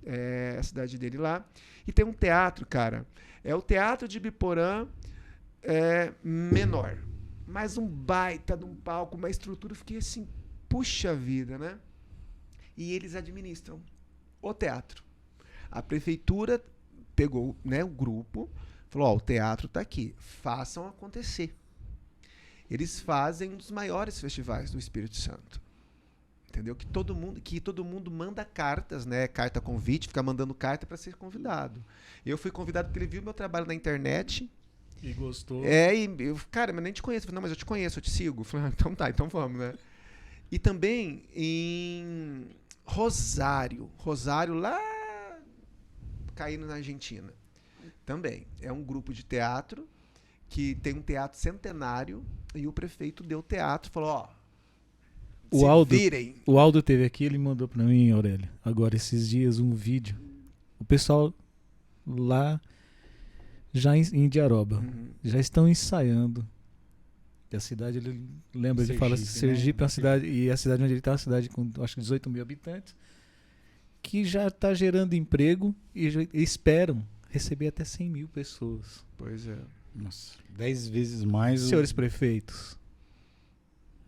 É a cidade dele lá. E tem um teatro, cara. É o Teatro de Ibiporã menor. Mas um baita de um palco, uma estrutura. Fiquei assim, puxa vida, né? E eles administram o teatro. A prefeitura pegou, né, o grupo, falou, o teatro está aqui, façam acontecer. Eles fazem um dos maiores festivais do Espírito Santo. Entendeu? Que todo mundo manda cartas, né? Carta convite, fica mandando carta para ser convidado. Eu fui convidado porque ele viu meu trabalho na internet. E gostou. Cara, mas nem te conheço. Eu falei, não, mas eu te conheço, eu te sigo. Eu falei, então tá, então vamos, né? E também em Rosário, lá caindo na Argentina. Também é um grupo de teatro que tem um teatro centenário e o prefeito deu teatro, falou, o Aldo teve aqui, ele mandou para mim, Aurélio, agora esses dias um vídeo. O pessoal lá já em Indiaroba já estão ensaiando. E a cidade, ele lembra, ele fala, Sergipe, né? É uma cidade, e a cidade onde ele está é uma cidade com acho que 18 mil habitantes, que já está gerando emprego e esperam receber até 100 mil pessoas. Pois é. Nossa, 10 vezes mais. Senhores prefeitos,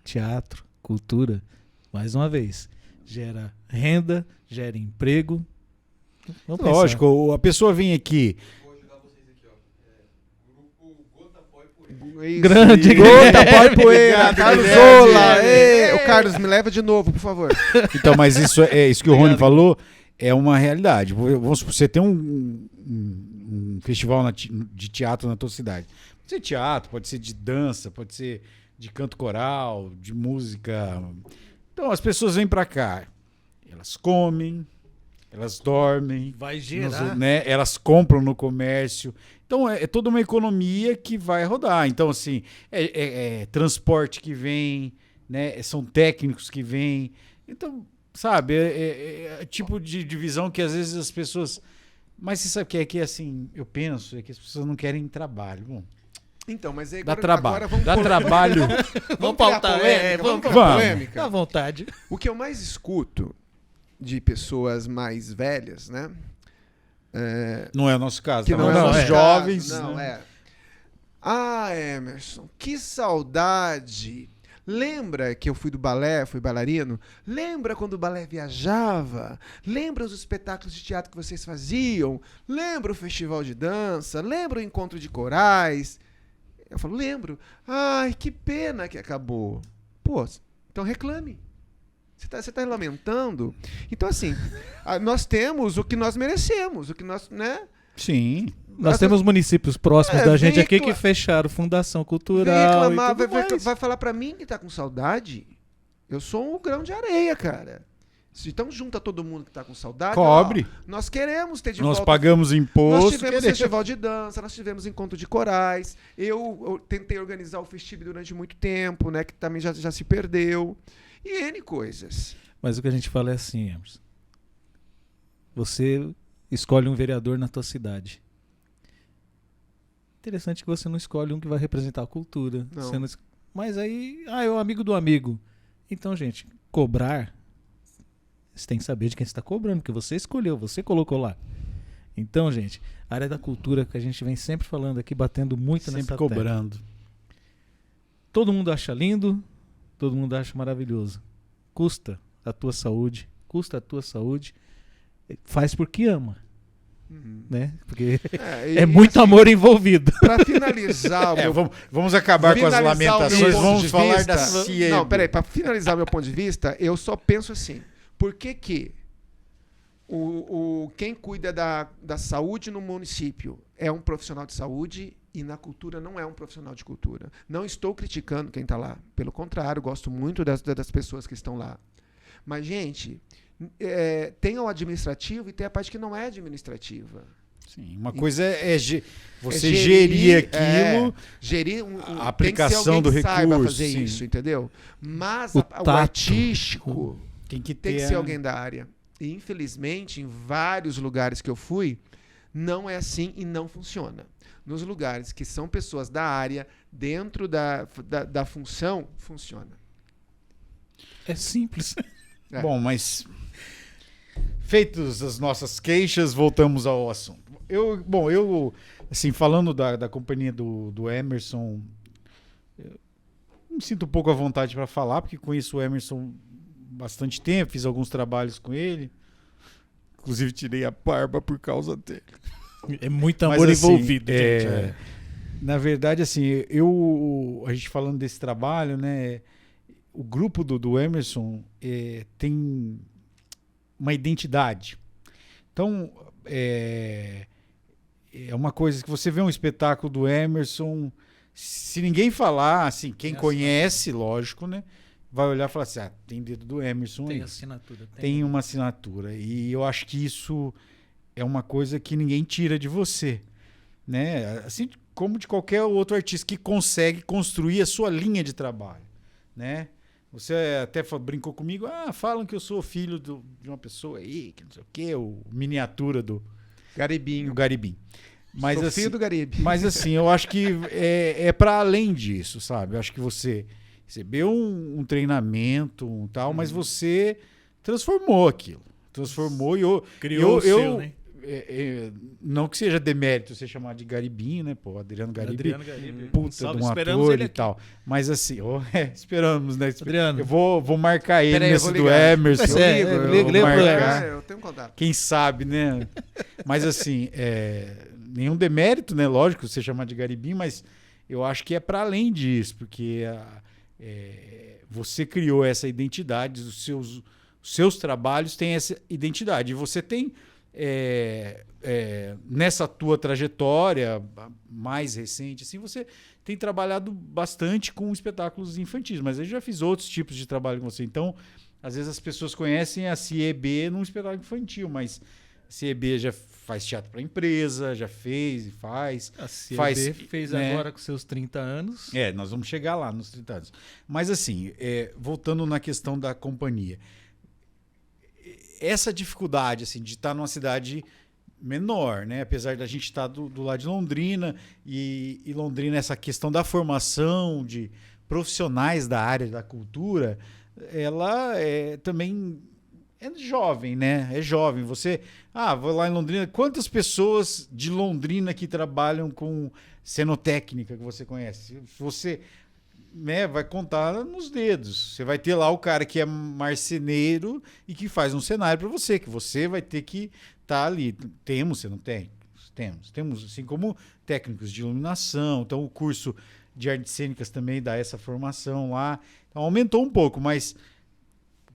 teatro, cultura, mais uma vez, gera renda, gera emprego. Vamos Lógico, a pessoa vem aqui. Vou ajudar vocês aqui, ó. Grupo Gota Pó e Poeira. Grande Gota, pó e poeira. Obrigado, Carlos Guilherme. Zola. O Carlos, me leva de novo, por favor. Então, mas isso que o Rony falou é uma realidade. Vamos supor, você tem um festival de teatro na tua cidade. Pode ser teatro, pode ser de dança, pode ser de canto coral, de música. Então, as pessoas vêm pra cá, elas comem, elas dormem, Vai gerar. né? Elas compram no comércio. Então, é toda uma economia que vai rodar. Então, assim, é transporte que vem, né? São técnicos que vêm. Então, sabe, é tipo de divisão que às vezes as pessoas... Mas você sabe o que é que, assim, eu penso, é que as pessoas não querem trabalho. Bom, Então, mas aí dá agora, trabalho. agora vamos Dá pôr- trabalho. Vamos pautar, criar polêmica, vamos criar Vamos. polêmica. À vontade. O que eu mais escuto de pessoas mais velhas, né? Não é o nosso caso. Que tá? não, é Nós nosso somos jovens. caso, não, né? é. Ah, Emerson, que saudade. Lembra que eu fui do balé, fui bailarino? Lembra quando o balé viajava? Lembra os espetáculos de teatro que vocês faziam? Lembra o festival de dança? Lembra o encontro de corais? Eu falo, lembro. Ai, que pena que acabou. Pô, então reclame. Você tá lamentando? Então, assim, nós temos o que nós merecemos, o que nós, né? Sim. Nós temos municípios próximos É, da gente vem aqui recla- que fecharam Fundação Vem Cultural. reclamar, e tudo mais. vai falar pra mim que tá com saudade? Eu sou um grão de areia, cara. Então junta todo mundo que tá com saudade. Cobre. Ó, nós queremos ter de Nós volta. pagamos Nós imposto. tivemos queremos- festival de dança, nós tivemos encontro de corais. Eu tentei organizar o Festib durante muito tempo, né? Que também já se perdeu. E N coisas. Mas o que a gente fala é assim, Emerson. Você escolhe um vereador na tua cidade. Interessante que você não escolhe um que vai representar a cultura. Não. Você não es- Mas aí, é o amigo do amigo. Então, gente, cobrar, você tem que saber de quem você está cobrando, porque você escolheu, você colocou lá. Então, gente, a área da cultura que a gente vem sempre falando aqui, batendo muito Sempre nessa tecla. cobrando. Todo mundo acha lindo, todo mundo acha maravilhoso. Custa a tua saúde, faz porque ama, né? Porque E, é muito assim, amor envolvido. Pra finalizar o meu Vamos acabar com as finalizar o meu lamentações. ponto Vamos de falar vista- da CIA. Não, peraí, para finalizar o meu ponto de vista, eu só penso assim: por que quem cuida da saúde no município é um profissional de saúde e na cultura não é um profissional de cultura? Não estou criticando quem está lá, pelo contrário, gosto muito das pessoas que estão lá. Mas, gente, tem o administrativo e tem a parte que não é administrativa. Sim, uma coisa é você É gerir aquilo. Gerir a aplicação do tem que ser alguém que saiba recurso, fazer sim. isso, entendeu? Mas O o tato. artístico Tem que tem ter. que ser alguém da área. E, infelizmente, em vários lugares que eu fui, não é assim e não funciona. Nos lugares que são pessoas da área, dentro da função, funciona. É simples. É. Bom, mas feitas as nossas queixas, voltamos ao assunto. Eu assim, falando da companhia do Emerson, eu me sinto um pouco à vontade para falar, porque conheço o Emerson bastante tempo, fiz alguns trabalhos com ele. Inclusive tirei a barba por causa dele. É muito Mas, amor assim, envolvido, gente. Na verdade, assim, a gente falando desse trabalho, né? O grupo do Emerson tem uma identidade. Então, é uma coisa que você vê um espetáculo do Emerson, se ninguém falar, assim, quem conhece, lógico, né? Vai olhar e falar assim, tem dedo do Emerson Tem aí. assinatura. Tem uma assinatura. E eu acho que isso é uma coisa que ninguém tira de você, né? Assim como de qualquer outro artista que consegue construir a sua linha de trabalho, né? Você até brincou comigo, falam que eu sou filho de uma pessoa aí, que não sei o quê, o miniatura do Garibinho. Garibim. Mas Sou assim, filho do Garibe. mas assim, eu acho que é para além disso, sabe? Eu acho que você recebeu um treinamento, tal, mas você transformou aquilo. Transformou e Criou o seu, né? não que seja demérito você chamar de Garibinho, né? Pô, Adriano Garibi. Puta Salve, de um ator e tal. Mas assim, esperamos, né? Adriano. Eu vou marcar ele Peraí, nesse do Emerson. Eu tenho contato. Quem sabe, né? Mas assim, nenhum demérito, né? Lógico, você chamar de Garibinho, mas eu acho que é para além disso, porque você criou essa identidade, os seus trabalhos têm essa identidade. E você tem, nessa tua trajetória mais recente, assim, você tem trabalhado bastante com espetáculos infantis, mas eu já fiz outros tipos de trabalho com você. Então, às vezes as pessoas conhecem a CIEB num espetáculo infantil, mas a CIEB já faz teatro para empresa, já fez e faz. A CIEB fez né? Agora com seus 30 anos. Nós vamos chegar lá nos 30 anos. Mas assim, voltando na questão da companhia, essa dificuldade assim, de estar numa cidade menor, né? Apesar da gente estar do lado de Londrina, e Londrina, essa questão da formação de profissionais da área da cultura, ela também é jovem, né? É jovem. Você, vou lá em Londrina, quantas pessoas de Londrina que trabalham com cenotécnica que você conhece? Você, né, vai contar nos dedos. Você vai ter lá o cara que é marceneiro e que faz um cenário para você, que você vai ter que estar ali. Você não tem? Temos, assim como técnicos de iluminação. Então, o curso de artes cênicas também dá essa formação lá. Então, aumentou um pouco, mas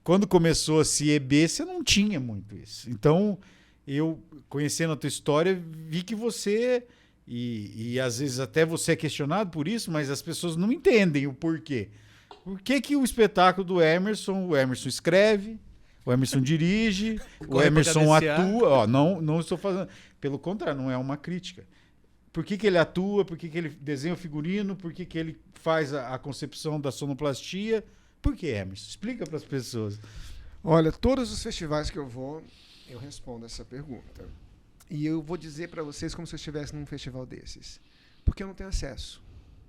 quando começou a CIEB, você não tinha muito isso. Então, eu, conhecendo a tua história, vi que você... E às vezes até você é questionado por isso, mas as pessoas não entendem o porquê. Por que o espetáculo do Emerson, o Emerson escreve, o Emerson dirige, o Emerson atua. Não estou fazendo... Pelo contrário, não é uma crítica. Por que ele atua, por que ele desenha o figurino, por que ele faz a concepção da sonoplastia? Por que, Emerson? Explica para as pessoas. Olha, todos os festivais que eu vou, eu respondo essa pergunta. E eu vou dizer para vocês como se eu estivesse num festival desses. Porque eu não tenho acesso.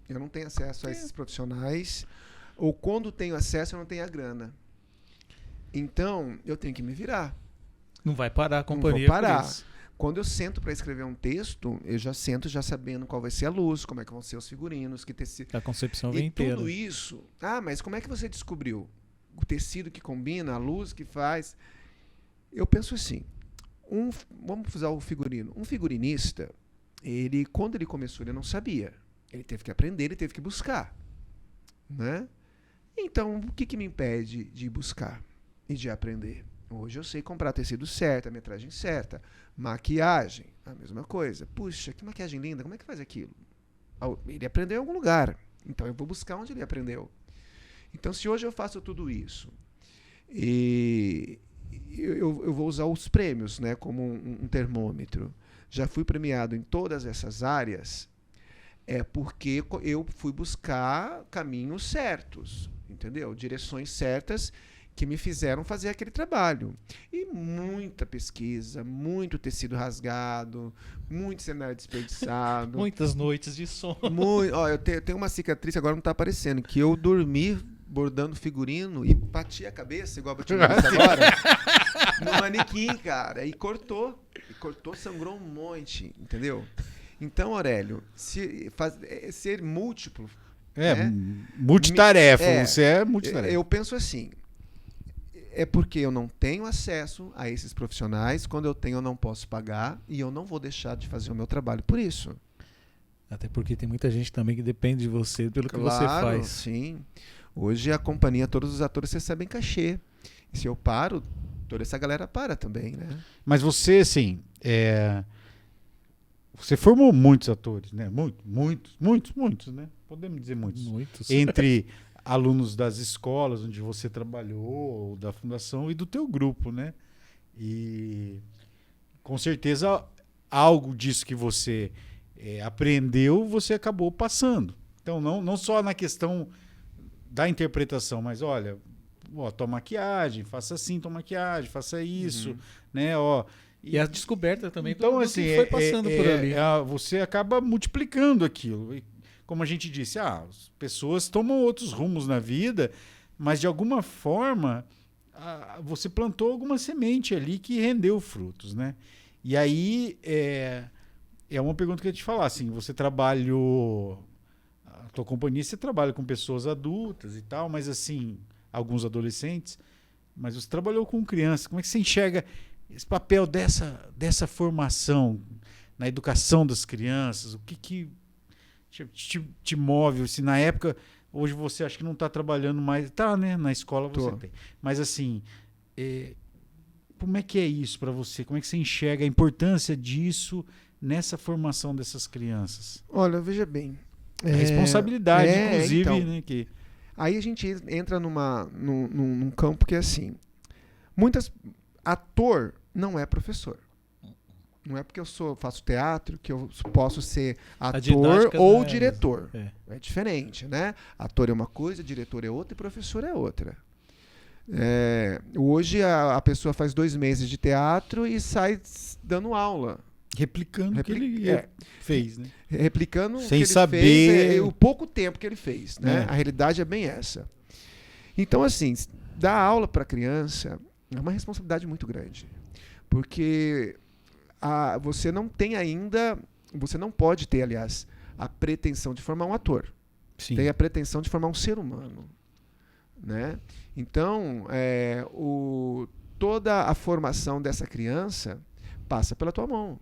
Eu não tenho acesso a esses profissionais. Ou quando tenho acesso, eu não tenho a grana. Então, eu tenho que me virar. Não vai parar a companhia. Não vou parar. Quando eu sento para escrever um texto, eu já sento já sabendo qual vai ser a luz, como é que vão ser os figurinos, que tecido. A concepção vem inteira. E tudo isso... mas como é que você descobriu? O tecido que combina, a luz que faz... Eu penso assim... Vamos usar o figurino. Um figurinista, quando ele começou, ele não sabia. Ele teve que aprender, ele teve que buscar. Né? Então, o que me impede de buscar e de aprender? Hoje eu sei comprar tecido certo, a metragem certa. Maquiagem, a mesma coisa. Puxa, que maquiagem linda, como é que faz aquilo? Ele aprendeu em algum lugar. Então, eu vou buscar onde ele aprendeu. Então, se hoje eu faço tudo isso e... Eu vou usar os prêmios, né, como um termômetro. Já fui premiado em todas essas áreas porque eu fui buscar caminhos certos, entendeu? Direções certas que me fizeram fazer aquele trabalho. E muita pesquisa, muito tecido rasgado, muito cenário desperdiçado. Muitas noites de sono. Eu tenho uma cicatriz, agora não está aparecendo, que eu dormi bordando figurino e bati a cabeça, igual eu te disse agora, no manequim, cara, e cortou, sangrou um monte, entendeu? Então, Aurélio, ser múltiplo... né? Multitarefa, você é multitarefa. Eu penso assim, é porque eu não tenho acesso a esses profissionais, quando eu tenho eu não posso pagar, e eu não vou deixar de fazer o meu trabalho por isso. Até porque tem muita gente também que depende de você pelo que você faz. Sim. Hoje a companhia, todos os atores recebem cachê. E se eu paro, toda essa galera para também, né? Mas você, assim, você formou muitos atores, né? Muitos, né? Podemos dizer muitos. Muitos. Entre alunos das escolas onde você trabalhou, da fundação e do teu grupo, né? E com certeza algo disso que você aprendeu, você acabou passando. Então, não só na questão da interpretação, mas olha, tua maquiagem, faça assim, tua maquiagem, faça isso, né? E a descoberta também. Então, assim, foi passando por ali. Você acaba multiplicando aquilo. E, como a gente disse, as pessoas tomam outros rumos na vida, mas de alguma forma você plantou alguma semente ali que rendeu frutos, né? E aí, é uma pergunta que eu ia te falar, assim, você trabalhou, a tua companhia, você trabalha com pessoas adultas e tal, mas assim, alguns adolescentes, mas você trabalhou com crianças, como é que você enxerga esse papel dessa formação na educação das crianças? O que te move? Se na época, hoje você acha que não está trabalhando mais, tá, né? Na escola você tem. Mas assim, como é que é isso para você? Como é que você enxerga a importância disso nessa formação dessas crianças? Olha, veja bem. A responsabilidade, inclusive, então, né? Que... Aí a gente entra num campo que é assim. Ator não é professor. Não é porque eu faço teatro que eu posso ser ator ou diretor. É diferente, né? Ator é uma coisa, diretor é outra e professor é outra. Hoje a pessoa faz 2 meses de teatro e sai dando aula. Replicando o que ele fez, né? Replicando sem o que ele saber fez, o pouco tempo que ele fez, né? A realidade é bem essa. Então, assim, dar aula para criança é uma responsabilidade muito grande. Porque você não pode ter, aliás, a pretensão de formar um ator. Sim. Tem a pretensão de formar um ser humano, né? Então, toda a formação dessa criança passa pela tua mão.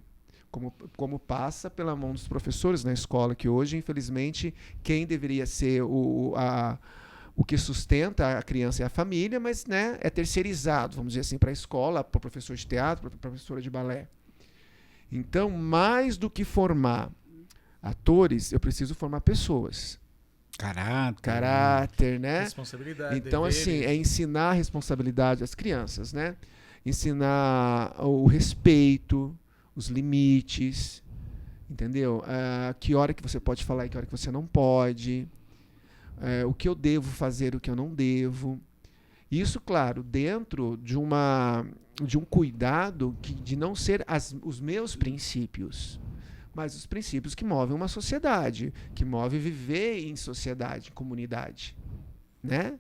Como passa pela mão dos professores na escola, que hoje, infelizmente, quem deveria ser o que sustenta a criança é a família, mas, né, é terceirizado, vamos dizer assim, para a escola, para o professor de teatro, para a professora de balé. Então, mais do que formar atores, eu preciso formar pessoas. Caráter, né? Responsabilidade. Então, assim, é ensinar a responsabilidade às crianças, né? Ensinar o respeito, os limites, entendeu? Que hora que você pode falar e que hora que você não pode. O que eu devo fazer, o que eu não devo. Isso, claro, dentro de um cuidado de não ser os meus princípios, mas os princípios que movem uma sociedade, que movem viver em sociedade, em comunidade, né?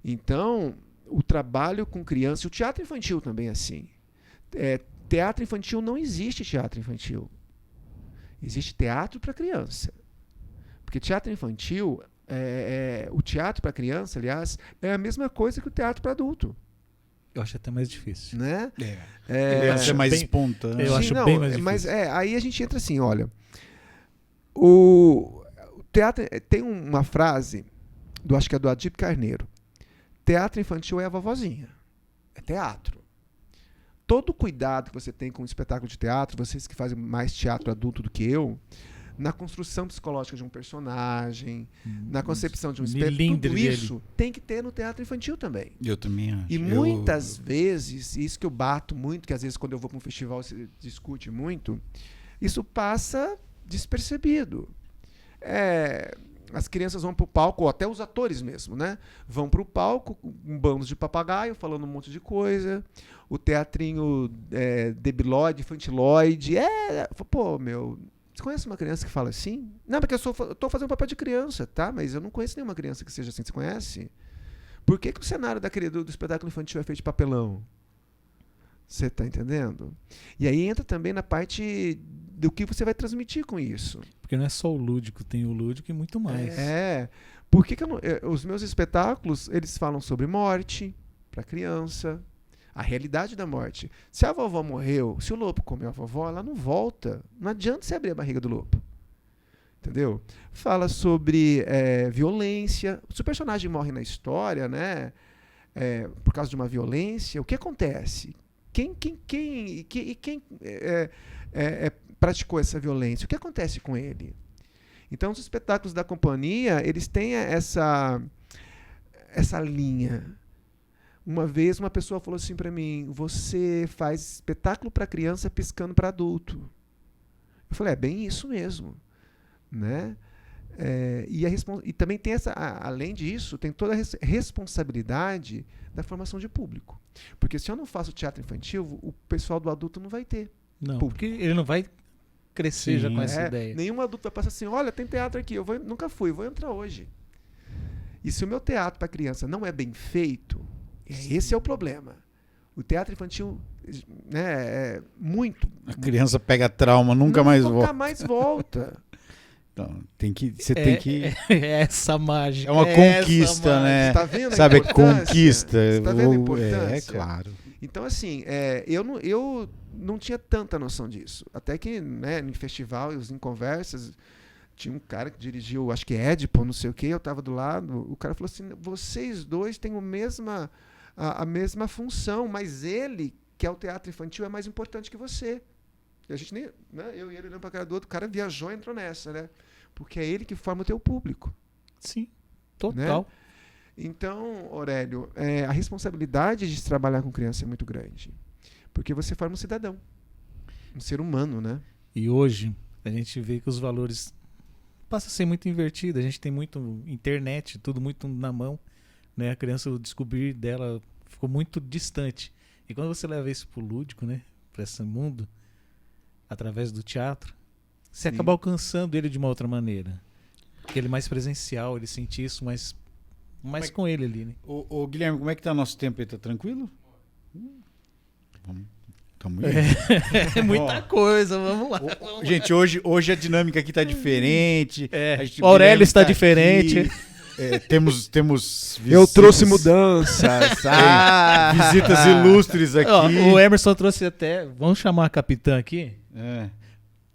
Então, o trabalho com criança, o teatro infantil também é assim. Teatro infantil não existe teatro infantil. Existe teatro para criança. Porque teatro infantil, o teatro para criança, aliás, é a mesma coisa que o teatro para adulto. Eu acho até mais difícil. Né? É mais espontâneo. Eu acho bem mais difícil. Mas aí a gente entra assim, olha. O teatro tem uma frase, acho que é do Adip Carneiro. Teatro infantil é a vovozinha. É teatro. Todo cuidado que você tem com o espetáculo de teatro, vocês que fazem mais teatro adulto do que eu, na construção psicológica de um personagem, na concepção de um espetáculo, tudo isso tem que ter no teatro infantil também. Eu também acho. E muitas vezes, isso que eu bato muito, que às vezes quando eu vou para um festival se discute muito, isso passa despercebido. As crianças vão para o palco, ou até os atores mesmo, né? Vão para o palco com bandos de papagaio, falando um monte de coisa. O teatrinho debilóide, infantilóide. Pô, meu... Você conhece uma criança que fala assim? Não, porque eu estou fazendo papel de criança, tá? Mas eu não conheço nenhuma criança que seja assim. Você conhece? Por que o cenário do espetáculo infantil é feito de papelão? Você está entendendo? E aí entra também na parte do que você vai transmitir com isso. Porque não é só o lúdico, tem o lúdico e muito mais. Por que os meus espetáculos, eles falam sobre morte para criança, a realidade da morte. Se a vovó morreu, se o lobo comeu a vovó, ela não volta. Não adianta você abrir a barriga do lobo. Entendeu? Fala sobre violência. Se o personagem morre na história, né, por causa de uma violência, o que acontece? Quem praticou essa violência? O que acontece com ele? Então, os espetáculos da companhia, eles têm essa linha. Uma vez uma pessoa falou assim para mim: você faz espetáculo para criança piscando para adulto. Eu falei: é bem isso mesmo, né? E também tem além disso, tem toda a responsabilidade da formação de público. Porque se eu não faço teatro infantil, o pessoal do adulto não vai ter. Não, porque ele não vai crescer já com essa ideia. Nenhum adulto vai passar assim: olha, tem teatro aqui, nunca fui, vou entrar hoje. E se o meu teatro para criança não é bem feito, esse é o problema. O teatro infantil né, muito. A criança pega trauma, nunca mais volta. Nunca mais volta. Então, você tem que... É essa mágica. É uma conquista, né? Você tá vendo a Sabe, importância? conquista. Você tá vendo a importância? É, claro. Então, assim, eu não tinha tanta noção disso. Até que, né, em festival, em conversas, tinha um cara que dirigiu, acho que Édipo, não sei o quê, eu estava do lado, o cara falou assim, vocês dois têm a mesma função, mas ele, que é o teatro infantil, é mais importante que você. E a gente nem, né, eu e ele olhando para a cara do outro, o cara viajou e entrou nessa, né? Porque é ele que forma o teu público. Sim, total. Né? Então, Aurélio, a responsabilidade de trabalhar com criança é muito grande. Porque você forma um cidadão, um ser humano, né? E hoje a gente vê que os valores passam a ser muito invertidos. A gente tem muito internet, tudo muito na mão, né? A criança, o descobrir dela ficou muito distante. E quando você leva isso pro lúdico, né? Para esse mundo, através do teatro, você acaba alcançando ele de uma outra maneira. Porque ele é mais presencial, ele sente isso mais com ele ali, né? Ô, Guilherme, como é que tá nosso tempo aí? Tá tranquilo? Tamo aí. É muita coisa, vamos lá. Gente, hoje a dinâmica aqui tá diferente. O Aurélio está tá diferente. Aqui, temos visitas, eu trouxe mudanças. visitas ilustres aqui. O Emerson trouxe até... Vamos chamar a capitã aqui?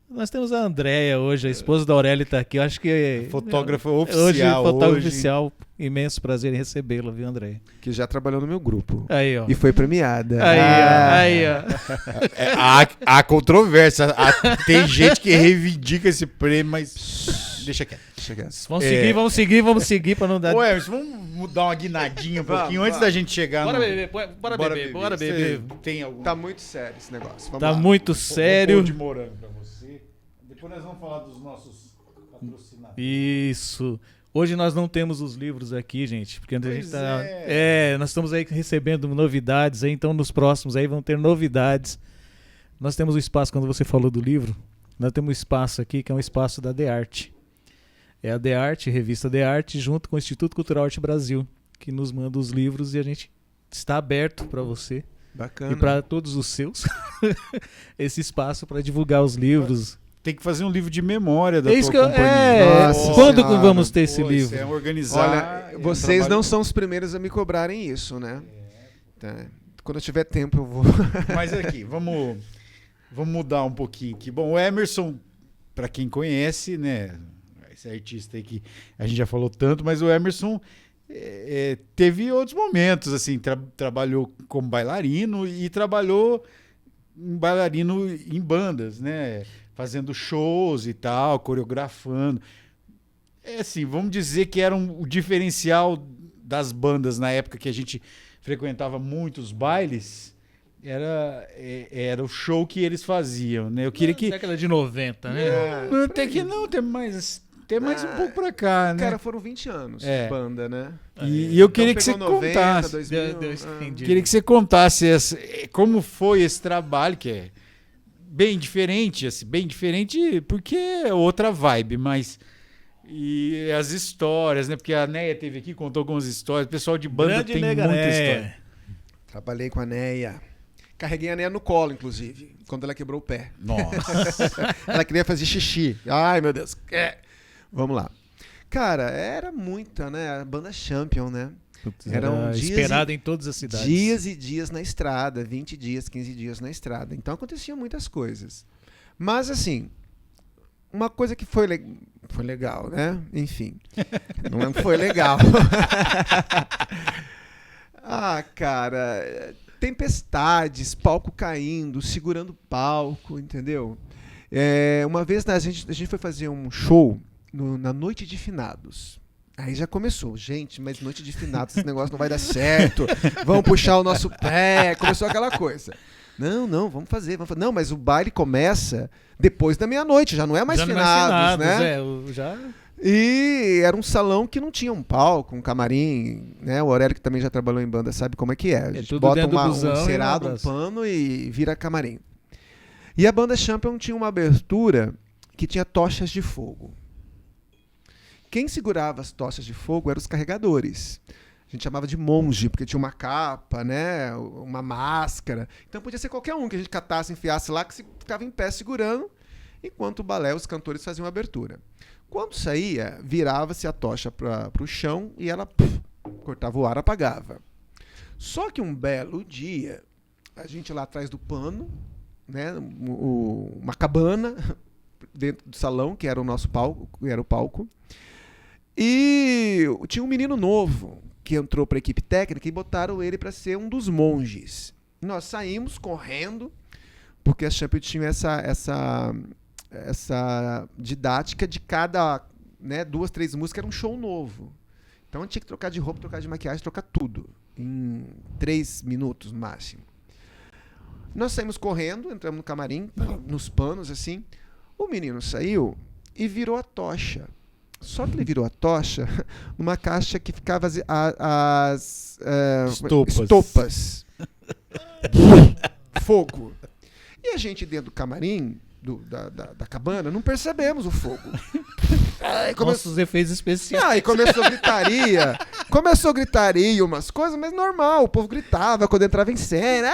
Nós temos a Andréia hoje, a esposa da Aurélia está aqui. Eu acho que fotógrafa oficial. Fotógrafa oficial. Imenso prazer em recebê-la, viu, Andréia? Que já trabalhou no meu grupo. Aí, ó. E foi premiada. Aí, ó. Há controvérsia. Tem gente que reivindica esse prêmio, mas deixa quieto. Vamos seguir para não dar... Ô, Emerson, vamos dar uma guinadinha um pouquinho antes da gente chegar Bora beber. Tem algum... Tá muito sério esse negócio. Vamos tá lá. muito sério. Vou pôr de morango pra você. Depois nós vamos falar dos nossos patrocinadores. Isso. Hoje nós não temos os livros aqui, gente, porque a gente tá... nós estamos aí recebendo novidades, aí, então nos próximos aí vão ter novidades. Nós temos o espaço, quando você falou do livro, nós temos um espaço aqui que é um espaço da The Art. É a The Art, revista The Art, junto com o Instituto Cultural Arte Brasil, que nos manda os livros e a gente está aberto para você. Bacana. E para todos os seus, esse espaço para divulgar os livros. Tem que fazer um livro de memória da tua companhia. Nossa Quando senhora. vamos ter esse livro? É organizar. Olha, vocês não são os primeiros a me cobrarem isso, né? Tá. Quando eu tiver tempo eu vou... Mas aqui, vamos mudar um pouquinho aqui. Bom, o Emerson, para quem conhece, né? Esse artista aí que a gente já falou tanto, mas o Emerson teve outros momentos, assim, trabalhou como bailarino e trabalhou bailarino em bandas, né? Fazendo shows e tal, coreografando. Assim, vamos dizer que era o diferencial das bandas na época que a gente frequentava muitos bailes, era o show que eles faziam, né? Eu queria que... Década de 90, né? Até que não, tem mais um pouco pra cá, né? Cara, foram 20 anos de banda, né? E eu queria que você 90, contasse. 2000, Queria que você contasse como foi esse trabalho, que é bem diferente, assim, bem diferente porque é outra vibe, mas... E as histórias, né? Porque a Neia teve aqui, contou algumas histórias. O pessoal de banda tem muita história. Trabalhei com a Neia. Carreguei a Neia no colo, inclusive, quando ela quebrou o pé. Nossa. Ela queria fazer xixi. Ai, meu Deus. Vamos lá. Cara, era muita, né? A banda Champion, né? Eram esperado em todas as cidades. Dias e dias na estrada, 20 dias, 15 dias na estrada. Então aconteciam muitas coisas. Mas assim, uma coisa que foi legal, né? Enfim, não foi legal. Cara, tempestades, palco caindo, segurando palco, entendeu? Uma vez a gente foi fazer um show na Noite de Finados. Aí já começou, gente, mas Noite de Finados, esse negócio não vai dar certo, vamos puxar o nosso pé, começou aquela coisa. Não, vamos fazer. Não, mas o baile começa depois da meia-noite, já não é mais finados, né? E era um salão que não tinha um palco, um camarim, né? O Aurélio, que também já trabalhou em banda, sabe como é que é. A gente bota um encerado, um pano e vira camarim. E a banda Champion tinha uma abertura que tinha tochas de fogo. Quem segurava as tochas de fogo eram os carregadores. gente chamava de monge, porque tinha uma capa, né? Uma máscara. Então podia ser qualquer um que a gente catasse, enfiasse lá, que ficava em pé segurando, enquanto o balé, os cantores faziam a abertura. Quando saía, virava-se a tocha para o chão e ela cortava o ar, apagava. Só que um belo dia, a gente lá atrás do pano, né? Uma cabana dentro do salão, que era o nosso palco, era o palco. E tinha um menino novo que entrou para a equipe técnica e botaram ele para ser um dos monges. Nós saímos correndo, porque a Champion tinha essa didática de cada, né, 2, 3 músicas, era um show novo. Então a gente tinha que trocar de roupa, trocar de maquiagem, trocar tudo em 3 minutos no máximo. Nós saímos correndo, entramos no camarim, nos panos assim. O menino saiu e virou a tocha. Só que ele virou a tocha numa caixa que ficava as estopas. Fogo. E a gente dentro do camarim, da cabana, não percebemos o fogo. Nossos efeitos especiais. Aí começou gritaria. Começou gritaria e umas coisas, mas normal. O povo gritava quando entrava em cena.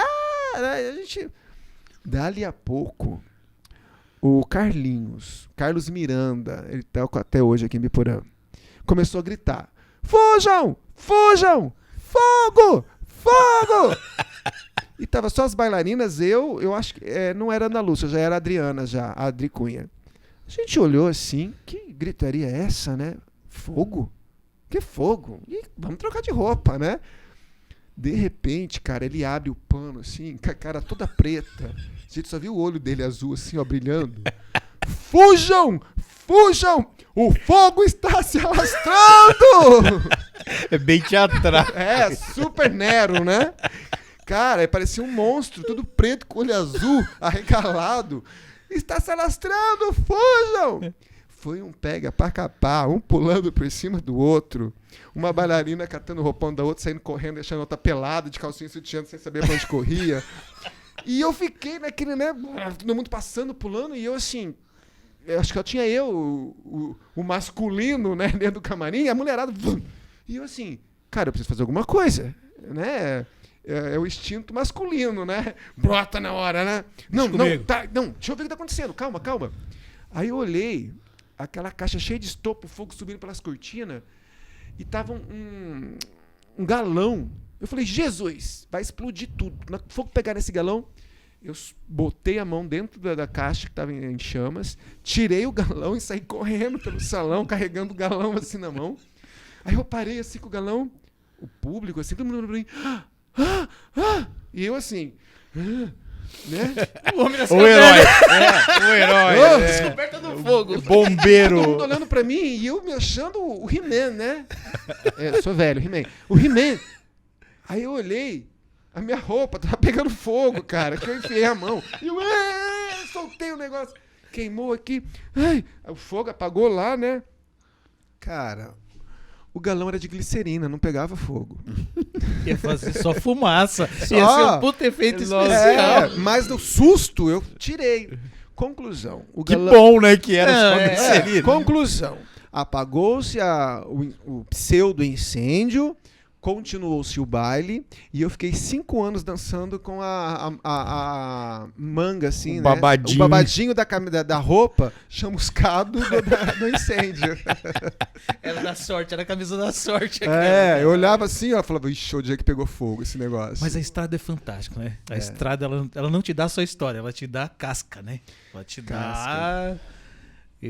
A gente... Dali a pouco... O Carlos Miranda, ele tá até hoje aqui em Biporã, começou a gritar: fujam! Fujam! Fogo! Fogo! E tava só as bailarinas, eu acho que não era Ana Lúcia, já era a Adriana, a Adri Cunha. A gente olhou assim, que gritaria é essa, né? Fogo? Que fogo? E vamos trocar de roupa, né? De repente, cara, ele abre o pano assim, com a cara toda preta. A gente só viu o olho dele azul assim, ó, brilhando. Fujam! Fujam! O fogo está se alastrando! É bem teatral. É, super Nero, né? Cara, parecia um monstro, todo preto, com olho azul, arregalado. Está se alastrando, fujam! Foi um pega pra capar, um pulando por cima do outro. Uma bailarina catando o roupão da outra, saindo correndo, deixando a outra pelada, de calcinha sutiã, sem saber pra onde corria. E eu fiquei naquele, né? Todo mundo passando, pulando, e eu assim... acho que eu tinha o masculino, né, dentro do camarim, a mulherada... E eu assim, cara, eu preciso fazer alguma coisa, né? É o instinto masculino, né? Brota na hora, né? Não, deixa eu ver o que tá acontecendo, calma. Aí eu olhei, aquela caixa cheia de estopa, o fogo subindo pelas cortinas, e tava um galão. Eu falei, Jesus, vai explodir tudo. Quando o fogo pegar nesse galão, eu botei a mão dentro da caixa que estava em chamas, tirei o galão e saí correndo pelo salão, carregando o galão assim na mão. Aí eu parei assim com o galão, o público assim, todo mundo olhando pra mim, e eu assim, né? O homem das cavernas. O herói. Descoberta do fogo. Bombeiro. Todo mundo olhando pra mim e eu me achando o He-Man, né? Eu sou velho, He-Man. O He-Man. Aí eu olhei, a minha roupa tava pegando fogo, cara, que eu enfiei a mão. E eu soltei o negócio, queimou aqui. Ai, o fogo apagou lá, né? Cara, o galão era de glicerina, não pegava fogo. Ia fazer só fumaça. Ia ser um puto efeito especial. Mas do susto eu tirei. Conclusão. Que bom, né, que era só glicerina. Conclusão. Apagou-se o pseudo-incêndio, continuou-se o baile, e eu fiquei 5 anos dançando com a manga, assim, o né? Babadinho. O babadinho da roupa chamuscado do incêndio. Era da sorte, era a camisa da sorte. Eu olhava assim, ó, falava, ixi, o dia que pegou fogo esse negócio. Mas a estrada é fantástica, né? A estrada, ela não te dá só história, ela te dá casca, né? Ela te dá...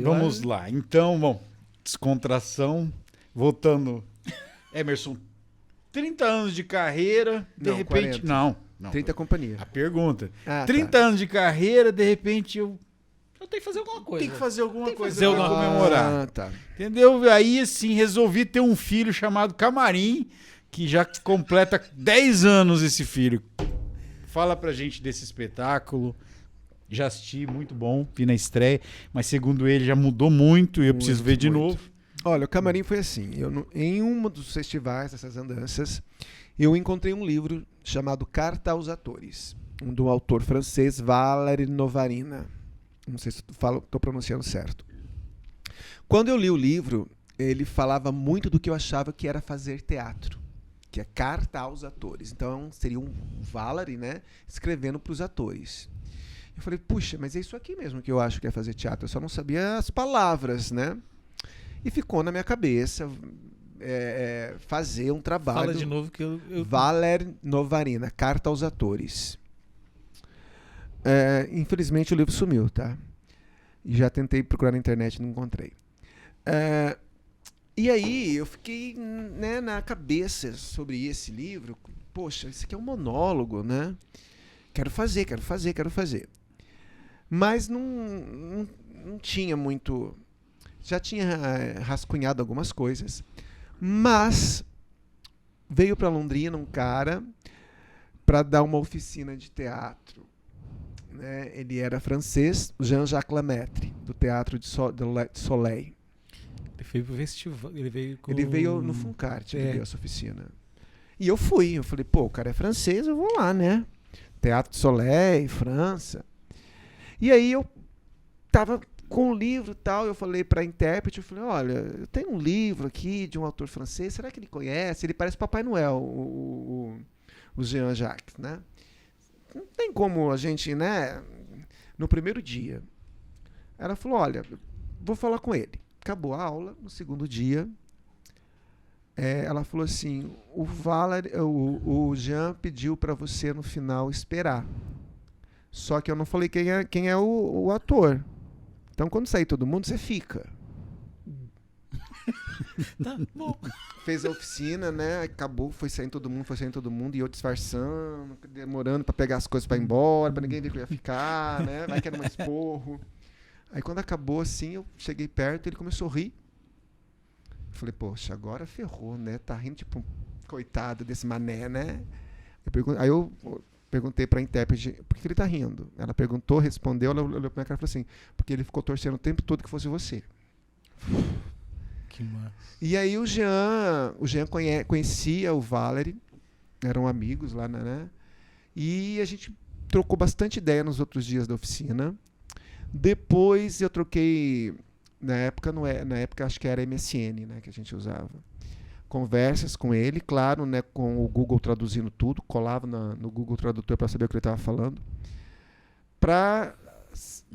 Vamos lá. Então, bom, descontração. Voltando. Emerson, 30 anos de carreira, de repente... 40. Não. 30 companhia. A pergunta. 30 anos de carreira, de repente eu tenho que fazer alguma coisa. Tem que fazer alguma coisa pra comemorar. Tá. Entendeu? Aí, assim, resolvi ter um filho chamado Camarim, que já completa 10 anos esse filho. Fala pra gente desse espetáculo. Já assisti, muito bom, vi na estreia, mas segundo ele já mudou muito e eu preciso ver de novo. Olha, o Camarim foi assim, em um dos festivais dessas andanças, eu encontrei um livro chamado Carta aos Atores, do autor francês Valéry Novarina. Não sei se estou pronunciando certo. Quando eu li o livro, ele falava muito do que eu achava que era fazer teatro. que é Carta aos Atores. Então seria um Valery, né, escrevendo para os atores. Eu falei, puxa, mas é isso aqui mesmo que eu acho que é fazer teatro. Eu só não sabia as palavras, né? E ficou na minha cabeça fazer um trabalho. Fala de novo que eu... Valery Novarina, Carta aos Atores. Infelizmente o livro sumiu, tá? E já tentei procurar na internet e não encontrei. E aí eu fiquei, né, na cabeça sobre esse livro. Poxa, isso aqui é um monólogo, né? Quero fazer. Mas não tinha muito... Já tinha rascunhado algumas coisas. Mas veio para Londrina um cara para dar uma oficina de teatro. Né? Ele era francês, Jean-Jacques Lemaitre, do Teatro de Soleil. Ele veio pro festival. Ele veio no Funcart, ele veio essa oficina. E eu fui. Eu falei, pô, o cara é francês, eu vou lá, né? Teatro de Soleil, França. E aí eu tava com o livro e tal, eu falei para a intérprete, eu falei, olha, eu tenho um livro aqui de um autor francês, será que ele conhece? Ele parece Papai Noel, o Jean-Jacques, né? Não tem como a gente, né? No primeiro dia. Ela falou, olha, vou falar com ele. Acabou a aula, no segundo dia, ela falou assim, o Jean pediu para você no final esperar. Só que eu não falei quem é o ator. Então, quando sair todo mundo, você fica. Tá bom. Fez a oficina, né? Acabou, foi saindo todo mundo, e eu disfarçando, demorando pra pegar as coisas pra ir embora, pra ninguém ver que eu ia ficar, né? Vai que era um esporro. Aí, quando acabou assim, eu cheguei perto, ele começou a rir. Eu falei, poxa, agora ferrou, né? Tá rindo, tipo, coitado desse mané, né? Aí eu perguntei pra intérprete, por que ele tá rindo? Ela perguntou, respondeu, ela olhou pra minha cara e falou assim, porque ele ficou torcendo o tempo todo que fosse você. Que massa. E aí o Jean conhecia o Valery, eram amigos lá, né? E a gente trocou bastante ideia nos outros dias da oficina. Depois eu troquei, na época acho que era MSN, né, que a gente usava. Conversas com ele, claro, né, com o Google traduzindo tudo, colava no Google Tradutor para saber o que ele estava falando.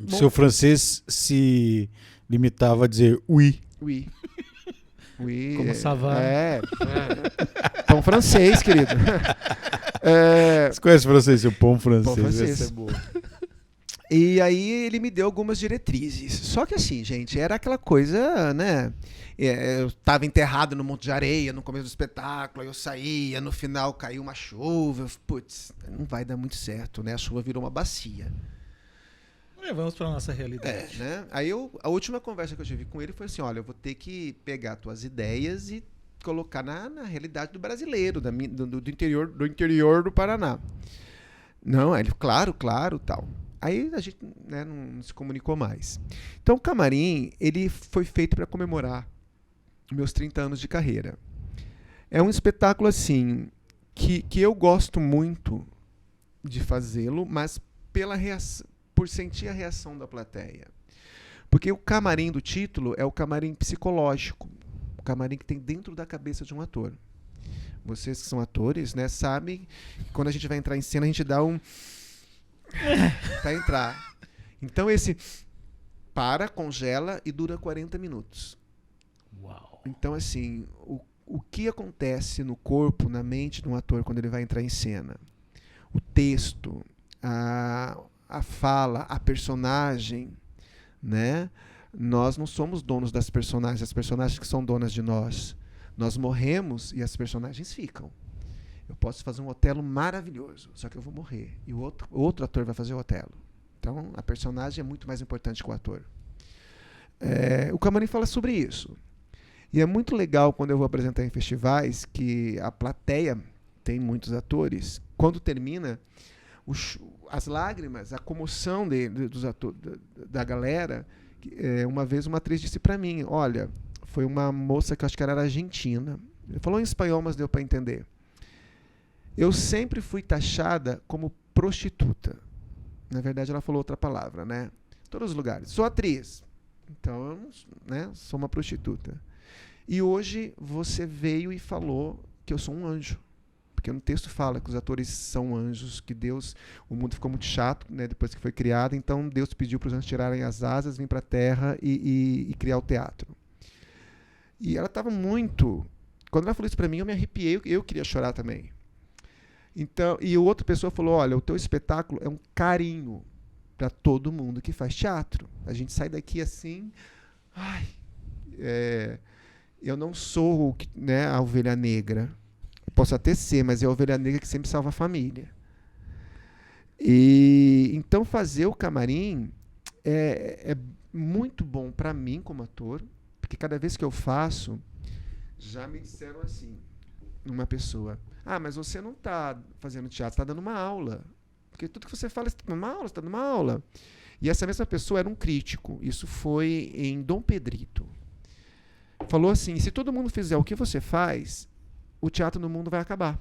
Seu francês se limitava a dizer oui. Oui. Oui. Como ça va? Pão francês, querido. Você conhece francês, seu pão francês? Pão francês. Essa é boa. E aí ele me deu algumas diretrizes. Só que assim, gente, era aquela coisa, né? Eu estava enterrado no monte de areia no começo do espetáculo, aí eu saía, no final caiu uma chuva. Putz, não vai dar muito certo, né? A chuva virou uma bacia. Vamos para nossa realidade. Né? Aí a última conversa que eu tive com ele foi assim, olha, eu vou ter que pegar tuas ideias e colocar na realidade do brasileiro, do interior do Paraná. Não, aí ele, claro, tal. Aí a gente, né, não se comunicou mais. Então o Camarim, ele foi feito para comemorar meus 30 anos de carreira. É um espetáculo assim que eu gosto muito de fazê-lo, mas por sentir a reação da plateia. Porque o camarim do título é o camarim psicológico, o camarim que tem dentro da cabeça de um ator. Vocês que são atores, né, sabem que quando a gente vai entrar em cena, a gente dá um para entrar. Então esse congela e dura 40 minutos. Uau. Então assim, o que acontece no corpo, na mente de um ator quando ele vai entrar em cena? O texto, a fala, a personagem, né? Nós não somos donos das personagens, as personagens que são donas de nós. Nós morremos e as personagens ficam. Eu posso fazer um Otelo maravilhoso, só que eu vou morrer. E o outro ator vai fazer o Otelo. Então, a personagem é muito mais importante que o ator. O Camarim fala sobre isso. E é muito legal quando eu vou apresentar em festivais que a plateia tem muitos atores. Quando termina, as lágrimas, a comoção dos atores, da galera. Uma vez uma atriz disse para mim, olha, foi uma moça que eu acho que era argentina. Ele falou em espanhol, mas deu para entender. Eu sempre fui taxada como prostituta. Na verdade, ela falou outra palavra, né? Em todos os lugares. Sou atriz. Então, eu, né, sou uma prostituta. E hoje você veio e falou que eu sou um anjo. Porque no texto fala que os atores são anjos, que Deus, o mundo ficou muito chato, né, depois que foi criado, então Deus pediu para os anjos tirarem as asas, vir para a terra e criar o teatro. E ela estava muito... Quando ela falou isso para mim, eu me arrepiei, eu queria chorar também. Então, e outra pessoa falou, olha, o teu espetáculo é um carinho para todo mundo que faz teatro. A gente sai daqui assim... Ai, eu não sou, né, a ovelha negra. Posso até ser, mas é a ovelha negra que sempre salva a família. E então fazer o camarim é muito bom para mim como ator, porque cada vez que eu faço, já me disseram assim, uma pessoa, mas você não está fazendo teatro, está dando uma aula. Porque tudo que você fala, você está dando uma aula, você está dando uma aula. E essa mesma pessoa era um crítico. Isso foi em Dom Pedrito. Falou assim, se todo mundo fizer o que você faz, o teatro no mundo vai acabar.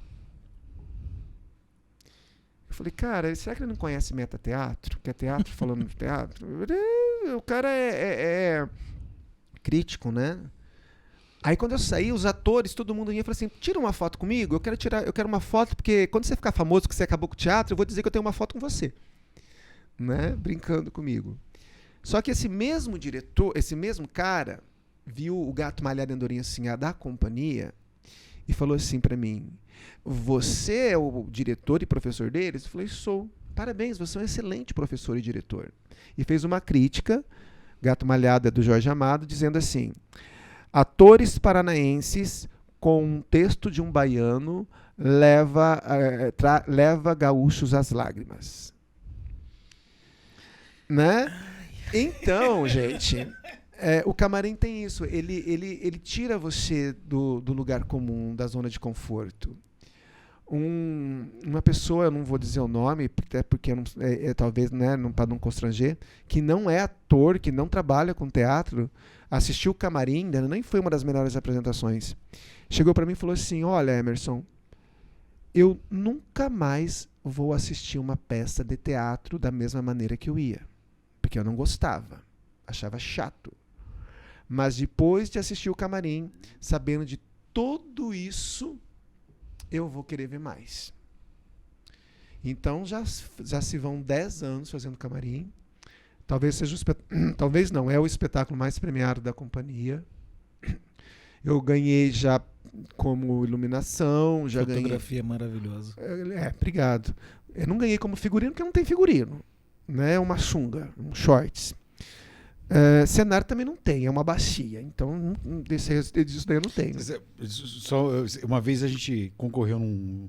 Eu falei, cara, será que ele não conhece metateatro? Que é teatro falando de teatro? O cara é crítico, né? Aí quando eu saí, os atores, todo mundo vinha e falou assim, tira uma foto comigo, eu quero uma foto, porque quando você ficar famoso, que você acabou com o teatro, eu vou dizer que eu tenho uma foto com você. Né? Brincando comigo. Só que esse mesmo diretor, esse mesmo cara, viu o Gato Malhado e Andorinha Sinhá da companhia e falou assim para mim, você é o diretor e professor deles? Eu falei, sou. Parabéns, você é um excelente professor e diretor. E fez uma crítica, Gato Malhado é do Jorge Amado, dizendo assim, atores paranaenses com um texto de um baiano leva gaúchos às lágrimas. Né? Então, gente... o camarim tem isso, ele tira você do lugar comum, da zona de conforto. Uma pessoa, eu não vou dizer o nome, até porque talvez, né, para não constranger, que não é ator, que não trabalha com teatro, assistiu o camarim, nem foi uma das melhores apresentações. Chegou para mim e falou assim, olha, Emerson, eu nunca mais vou assistir uma peça de teatro da mesma maneira que eu ia, porque eu não gostava, achava chato. Mas depois de assistir o camarim, sabendo de tudo isso, eu vou querer ver mais. Então já se vão 10 anos fazendo camarim. Talvez seja talvez não, é o espetáculo mais premiado da companhia. Eu ganhei já como iluminação, já ganhei. Fotografia maravilhosa. Obrigado. Eu não ganhei como figurino porque não tem figurino, né? É uma sunga, um shorts. Cenário também não tem, é uma bacia. Então, disso daí eu não tenho. Só, uma vez a gente concorreu num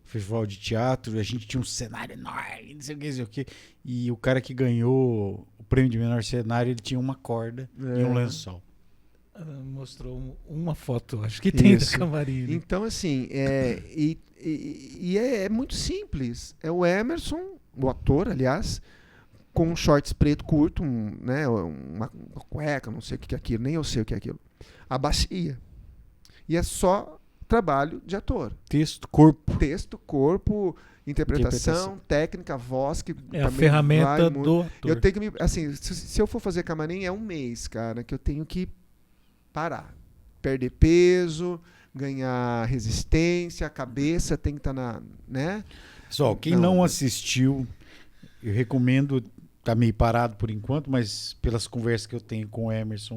festival de teatro, a gente tinha um cenário enorme, não sei o que. E o cara que ganhou o prêmio de melhor cenário, ele tinha uma corda e um lençol. Mostrou uma foto, acho que tem do camarim. Então, assim, é muito simples. É o Emerson, o ator, aliás, com um shorts preto curto, né, uma cueca, não sei o que é aquilo, nem eu sei o que é aquilo. A bacia. E é só trabalho de ator. Texto, corpo, interpretação, técnica, voz, que é a ferramenta do ator. Eu tenho que assim, se eu for fazer camarim, é um mês, cara, que eu tenho que parar. Perder peso, ganhar resistência, a cabeça tem que estar né? Pessoal, quem não assistiu, eu recomendo. Tá meio parado por enquanto, mas pelas conversas que eu tenho com o Emerson,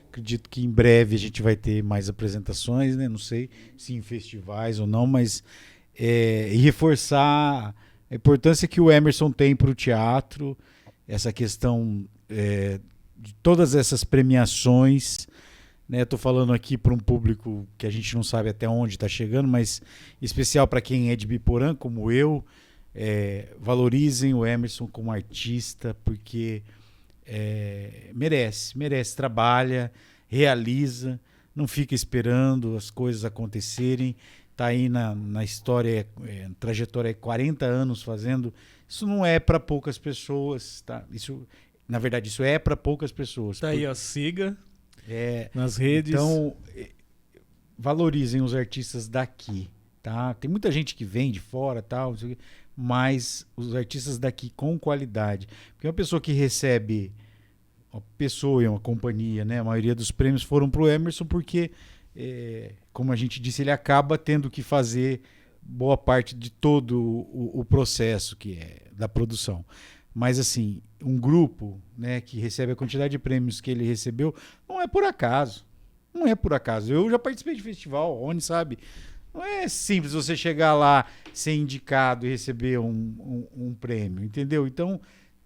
acredito que em breve a gente vai ter mais apresentações, né? Não sei se em festivais ou não, mas e reforçar a importância que o Emerson tem para o teatro, essa questão de todas essas premiações, né? Estou falando aqui para um público que a gente não sabe até onde está chegando, mas especial para quem é de Biporã, como eu. Valorizem o Emerson como artista, porque merece, trabalha, realiza, não fica esperando as coisas acontecerem, está aí na história, trajetória 40 anos fazendo, isso não é para poucas pessoas, tá? Isso, na verdade, isso é para poucas pessoas. Tá aí, ó, siga nas redes. Então, valorizem os artistas daqui, tá? Tem muita gente que vem de fora, tal, mas os artistas daqui com qualidade. Porque uma pessoa que recebe, uma pessoa e uma companhia, né? A maioria dos prêmios foram pro Emerson porque como a gente disse, ele acaba tendo que fazer boa parte de todo o processo que é da produção. Mas, assim, um grupo, né, que recebe a quantidade de prêmios que ele recebeu, não é por acaso. Não é por acaso. Eu já participei de festival, onde, sabe? Não é simples você chegar lá, ser indicado e receber um prêmio, entendeu? Então,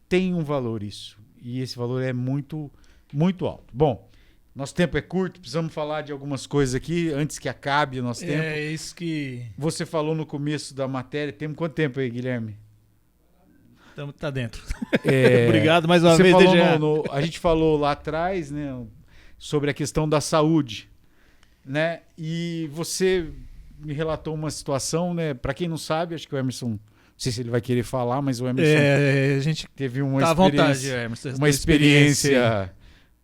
tem um valor isso. E esse valor é muito, muito alto. Bom, nosso tempo é curto, precisamos falar de algumas coisas aqui antes que acabe o nosso tempo. É isso que... Você falou no começo da matéria. Temos quanto tempo aí, Guilherme? Tá dentro. Obrigado mais uma vez, a gente falou lá atrás, né, sobre a questão da saúde, né? E você me relatou uma situação, né? Para quem não sabe, acho que o Emerson, não sei se ele vai querer falar, mas o Emerson a gente teve uma tá experiência, à vontade, Emerson, uma experiência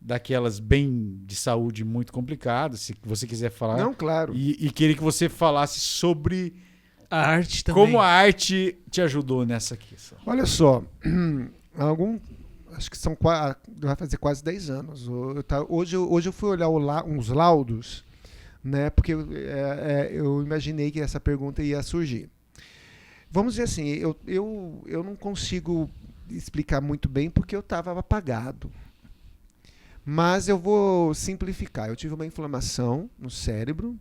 daquelas bem de saúde muito complicadas, se você quiser falar. Não, claro. E queria que você falasse sobre a arte também. Como a arte te ajudou nessa questão. Olha só, acho que vai fazer quase 10 anos. Hoje eu fui olhar uns laudos, né, porque eu imaginei que essa pergunta ia surgir. Vamos dizer assim, eu não consigo explicar muito bem porque eu estava apagado. Mas eu vou simplificar. Eu tive uma inflamação no cérebro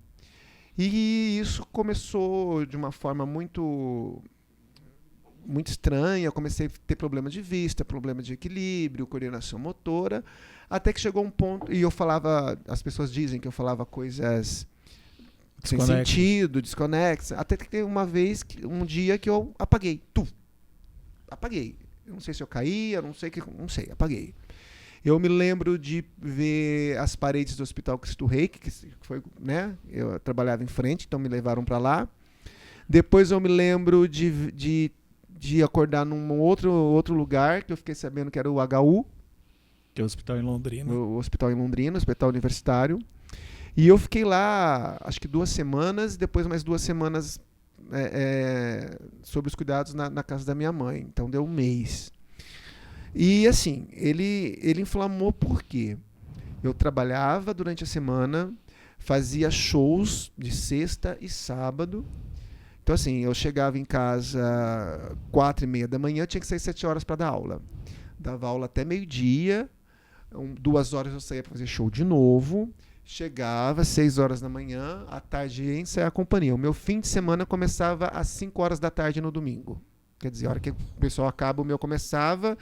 e isso começou de uma forma muito estranha. Eu comecei a ter problema de vista, problema de equilíbrio, coordenação motora, até que chegou um ponto, e as pessoas dizem que eu falava coisas sem sentido, desconexas, até que teve um dia que eu apaguei. Apaguei. Eu não sei se eu caí, não sei, apaguei. Eu me lembro de ver as paredes do Hospital Cristo Rei, que foi, né? Eu trabalhava em frente, então me levaram para lá. Depois eu me lembro de acordar num outro lugar, que eu fiquei sabendo que era o HU. Que é o hospital em Londrina. O hospital em Londrina, hospital universitário. E eu fiquei lá, acho que 2 semanas, depois mais 2 semanas sob os cuidados na casa da minha mãe. Então deu 1 mês. E assim, ele inflamou porque eu trabalhava durante a semana, fazia shows de sexta e sábado. Então assim, eu chegava em casa 4:30 da manhã, tinha que sair 7 horas para dar aula. Dava aula até meio-dia, 2 horas eu saía para fazer show de novo. Chegava 6 horas da manhã, à tarde ia ensaiar a companhia. O meu fim de semana começava às 5 horas da tarde no domingo. Quer dizer, a hora que o pessoal acaba, o meu começava,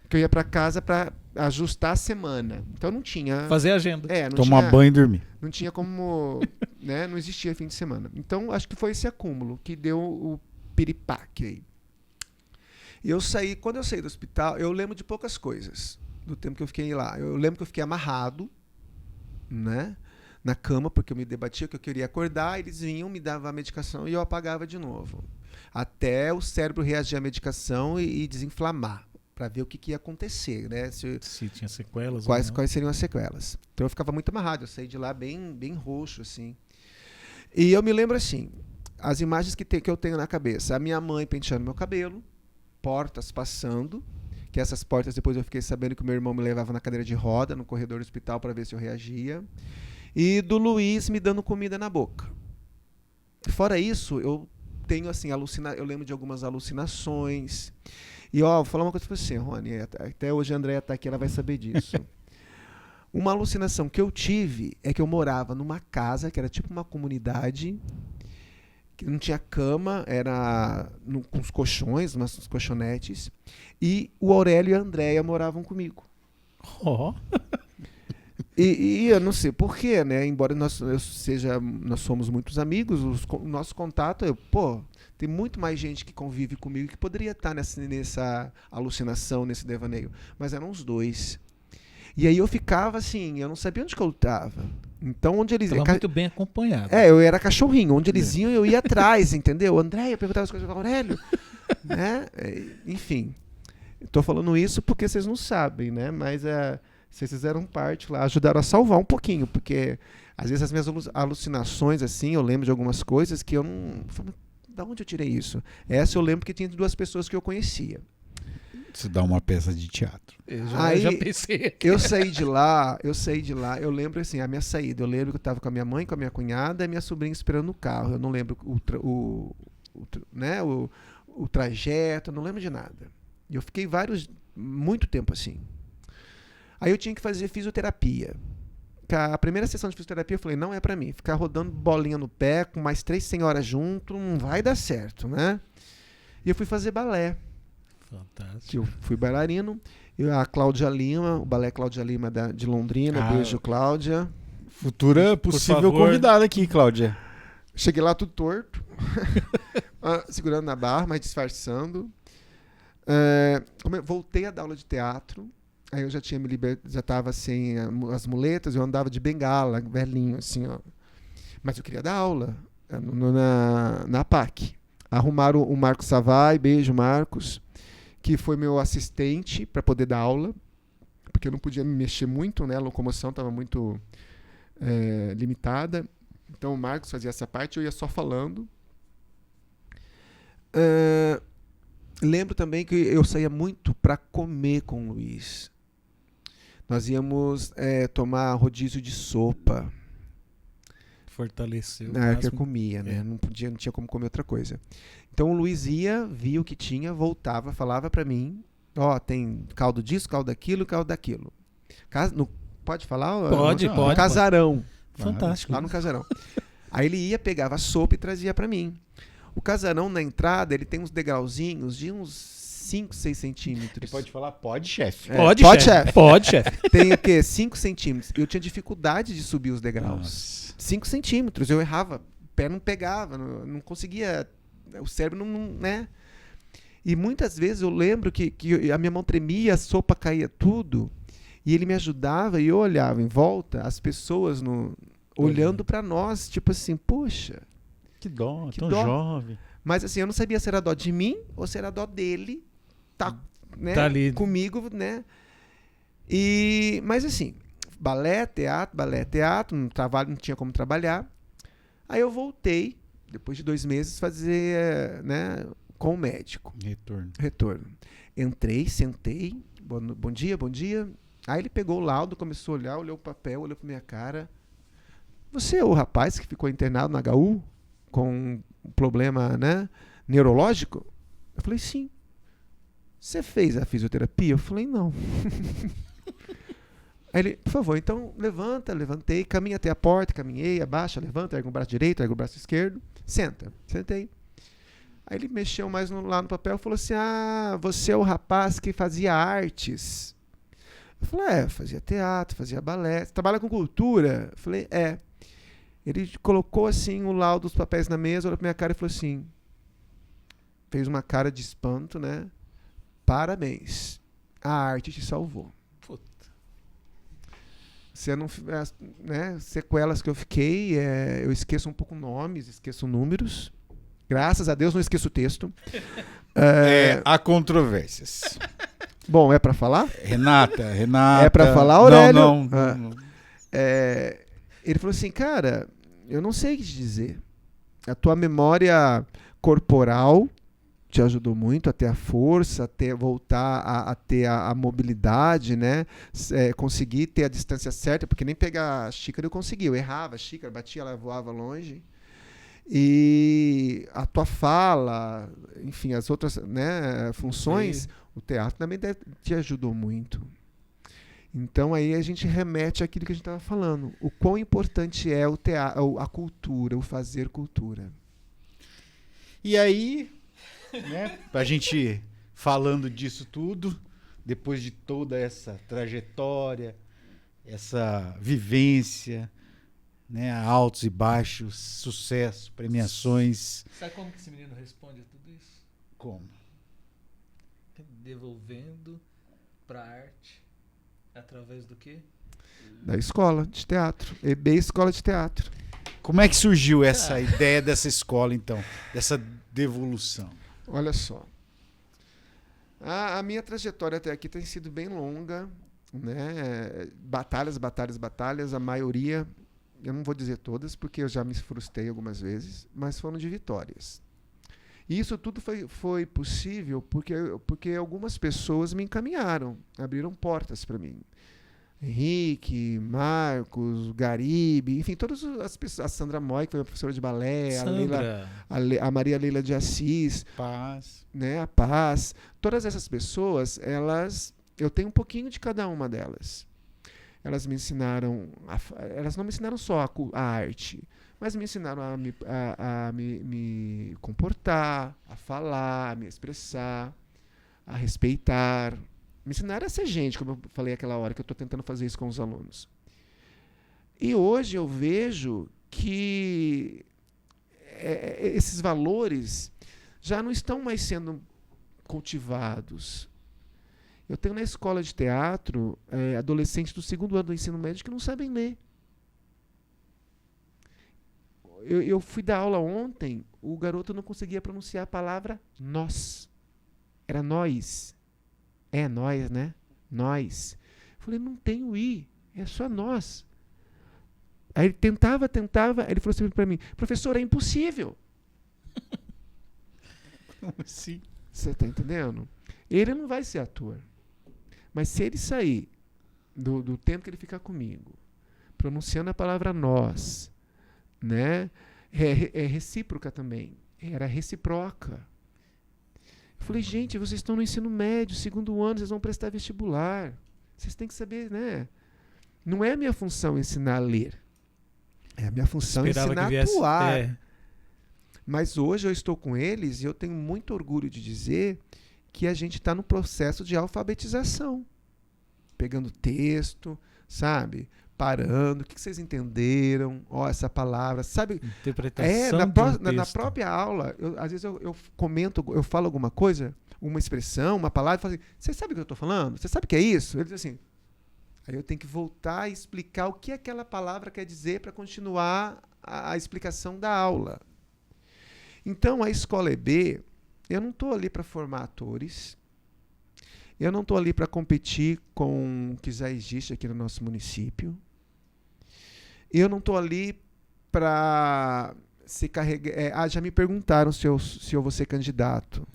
que eu ia para casa para ajustar a semana. Então não tinha... Fazer agenda. Tomar banho e dormir. Não tinha como... né, não existia fim de semana. Então acho que foi esse acúmulo que deu o piripaque aí. Quando eu saí do hospital, eu lembro de poucas coisas do tempo que eu fiquei lá. Eu lembro que eu fiquei amarrado, né, na cama, porque eu me debatia que eu queria acordar, eles vinham, me davam a medicação e eu apagava de novo. Até o cérebro reagir à medicação e desinflamar, para ver o que ia acontecer, né? Se tinha sequelas. Quais seriam as sequelas. Então eu ficava muito amarrado, eu saí de lá bem roxo, assim. E eu me lembro, assim, as imagens que eu tenho na cabeça. A minha mãe penteando meu cabelo, portas passando, que essas portas depois eu fiquei sabendo que o meu irmão me levava na cadeira de roda, no corredor do hospital, para ver se eu reagia. E do Luiz me dando comida na boca. Fora isso, eu tenho, assim, eu lembro de algumas alucinações. E, vou falar uma coisa pra você, Rony, até hoje a Andréia tá aqui, ela vai saber disso. Uma alucinação que eu tive é que eu morava numa casa, que era tipo uma comunidade, que não tinha cama, era com uns colchões, uns colchonetes, e o Aurélio e a Andréia moravam comigo. E eu não sei porquê, né? Embora nós somos muitos amigos, o nosso contato tem muito mais gente que convive comigo que poderia estar nessa alucinação, nesse devaneio. Mas eram os 2. E aí eu ficava assim, eu não sabia onde que eu estava. Então, onde eles... Estava muito bem acompanhado. Eu era cachorrinho. Onde eles iam, eu ia atrás, entendeu? André, eu perguntava as coisas para o Aurélio. Né? Enfim. Estou falando isso porque vocês não sabem, né? Mas vocês fizeram parte lá, ajudaram a salvar um pouquinho, porque às vezes as minhas alucinações, assim, eu lembro de algumas coisas que eu não... Da onde eu tirei isso? Essa eu lembro que tinha 2 pessoas que eu conhecia. Estudar uma peça de teatro. Eu Aí, já pensei aqui. eu saí de lá, eu lembro assim, a minha saída, eu lembro que eu estava com a minha mãe, com a minha cunhada e minha sobrinha esperando no carro. Eu não lembro o trajeto, eu não lembro de nada. E eu fiquei muito tempo assim. Aí eu tinha que fazer fisioterapia. A primeira sessão de fisioterapia eu falei, não é pra mim. Ficar rodando bolinha no pé com mais 3 senhoras junto, não vai dar certo, né? E eu fui fazer balé. Fantástico. Eu fui bailarino. A Cláudia Lima, o balé Cláudia Lima de Londrina. Beijo, Cláudia. Futura possível convidada aqui, Cláudia. Cheguei lá tudo torto. Segurando na barra, mas disfarçando. Voltei a dar aula de teatro. Aí eu já tinha já estava sem as muletas, eu andava de bengala, velhinho, assim, ó. Mas eu queria dar aula na PAC. Arrumaram o Marcos Savai, beijo, Marcos, que foi meu assistente para poder dar aula, porque eu não podia me mexer muito, né? A locomoção estava muito limitada. Então o Marcos fazia essa parte, eu ia só falando. Lembro também que eu saía muito para comer com o Luiz. Nós íamos tomar rodízio de sopa. Fortaleceu. Que eu comia, né? Não tinha como comer outra coisa. Então o Luiz via o que tinha, voltava, falava para mim, tem caldo disso, caldo daquilo, caldo daquilo. Pode falar? Pode. Casarão. Fantástico. Lá no Casarão. Aí ele ia, pegava a sopa e trazia para mim. O Casarão, na entrada, ele tem uns degrauzinhos de uns 5, 6 centímetros. Ele pode falar? Pode, chefe. Pode, chefe. Tem o quê? 5 centímetros. Eu tinha dificuldade de subir os degraus. Nossa. 5 centímetros. Eu errava. O pé não pegava. Não conseguia. O cérebro não, né? E muitas vezes eu lembro que a minha mão tremia, a sopa caía tudo. E ele me ajudava e eu olhava em volta, as pessoas olhando para nós, tipo assim, poxa. Que dó, que tão dó. jovem. Mas assim, eu não sabia se era dó de mim ou se era dó dele né, tá ali comigo, né? Mas assim, balé, teatro, não tinha como trabalhar. Aí eu voltei, depois de 2 meses, fazer, né, com o médico. Retorno. Entrei, sentei, bom dia. Aí ele pegou o laudo, começou a olhar, olhou o papel, olhou pra minha cara. Você é o rapaz que ficou internado na HU com um problema, né, neurológico? Eu falei, sim. Você fez a fisioterapia? Eu falei, não. Aí ele, por favor, então levantei, caminha até a porta, caminhei, abaixa, levanta, ergue o braço direito, ergue o braço esquerdo, sentei. Aí ele mexeu mais lá no papel e falou assim, você é o rapaz que fazia artes. Eu falei, fazia teatro, fazia balé, você trabalha com cultura? Eu falei, Ele colocou assim o laudo dos papéis na mesa, olhou pra minha cara e falou assim, fez uma cara de espanto, né? Parabéns, a arte te salvou. Puta. Você não, né, sequelas que eu fiquei, eu esqueço um pouco nomes, esqueço números. Graças a Deus não esqueço o texto. Há controvérsias. Bom, é pra falar? Renata. É pra falar, Aurélio? Não. Ele falou assim, cara, eu não sei o que te dizer. A tua memória corporal te ajudou muito a ter a força, a voltar a ter a mobilidade, né? Conseguir ter a distância certa, porque nem pegar a xícara eu consegui. Eu errava a xícara, batia, ela voava longe. E a tua fala, enfim, as outras, né, funções, sim, o teatro também te ajudou muito. Então aí a gente remete àquilo que a gente estava falando. O quão importante é o teatro, a cultura, o fazer cultura. E aí, né, a gente falando disso tudo, depois de toda essa trajetória, essa vivência, né, altos e baixos, sucesso, premiações. Sabe como que esse menino responde a tudo isso? Como? Devolvendo para a arte através do quê? Da escola de teatro, EB Escola de Teatro. Como é que surgiu essa ideia dessa escola, então? Dessa devolução? Olha só. A minha trajetória até aqui tem sido bem longa, né? Batalhas, a maioria, eu não vou dizer todas, porque eu já me frustrei algumas vezes, mas foram de vitórias. E isso tudo foi possível porque algumas pessoas me encaminharam, abriram portas para mim. Henrique, Marcos, Garibe, enfim, todas as pessoas, a Sandra Moy, que foi uma professora de balé, a Maria Leila de Assis, Paz, né, a Paz, todas essas pessoas, eu tenho um pouquinho de cada uma delas. Elas me ensinaram, elas não me ensinaram só a arte, mas me ensinaram a me comportar, a falar, a me expressar, a respeitar. Me ensinaram a ser gente, como eu falei aquela hora, que eu estou tentando fazer isso com os alunos. E hoje eu vejo que esses valores já não estão mais sendo cultivados. Eu tenho na escola de teatro adolescentes do 2º ano do ensino médio que não sabem ler. Eu fui dar aula ontem, o garoto não conseguia pronunciar a palavra nós. Era nós. É nós, né? Nós. Eu falei, não tem o I, é só nós. Aí ele tentava, aí ele falou assim para mim, professor, é impossível. como assim? Você está entendendo? Ele não vai ser ator. Mas se ele sair do tempo que ele ficar comigo, pronunciando a palavra nós, né? É recíproca também. Era reciproca. Eu falei, gente, vocês estão no ensino médio, 2º ano, vocês vão prestar vestibular. Vocês têm que saber, né? Não é a minha função ensinar a ler. É a minha função ensinar a atuar. Mas hoje eu estou com eles e eu tenho muito orgulho de dizer que a gente está no processo de alfabetização. Pegando texto, sabe? Parando, o que vocês entenderam? Essa palavra, sabe? Interpretação na própria aula, às vezes eu comento, eu falo alguma coisa, uma expressão, uma palavra, e falo assim, você sabe o que eu estou falando? Você sabe o que é isso? Ele diz assim, aí eu tenho que voltar e explicar o que aquela palavra quer dizer para continuar a explicação da aula. Então, a escola EB, eu não estou ali para formar atores, eu não estou ali para competir com o que já existe aqui no nosso município. Eu não estou ali para se carregar. Já me perguntaram se eu vou ser candidato.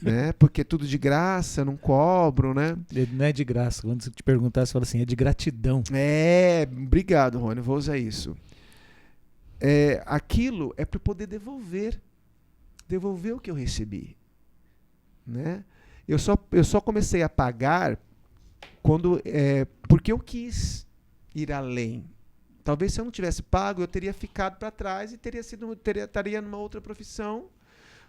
Né? Porque é tudo de graça, não cobro, né? Não é de graça. Quando você te perguntar, você fala assim, é de gratidão. Obrigado, Rony, vou usar isso. Aquilo é para poder devolver o que eu recebi. Né? Eu só comecei a pagar porque eu quis ir além. Talvez se eu não tivesse pago, eu teria ficado para trás e estaria numa outra profissão,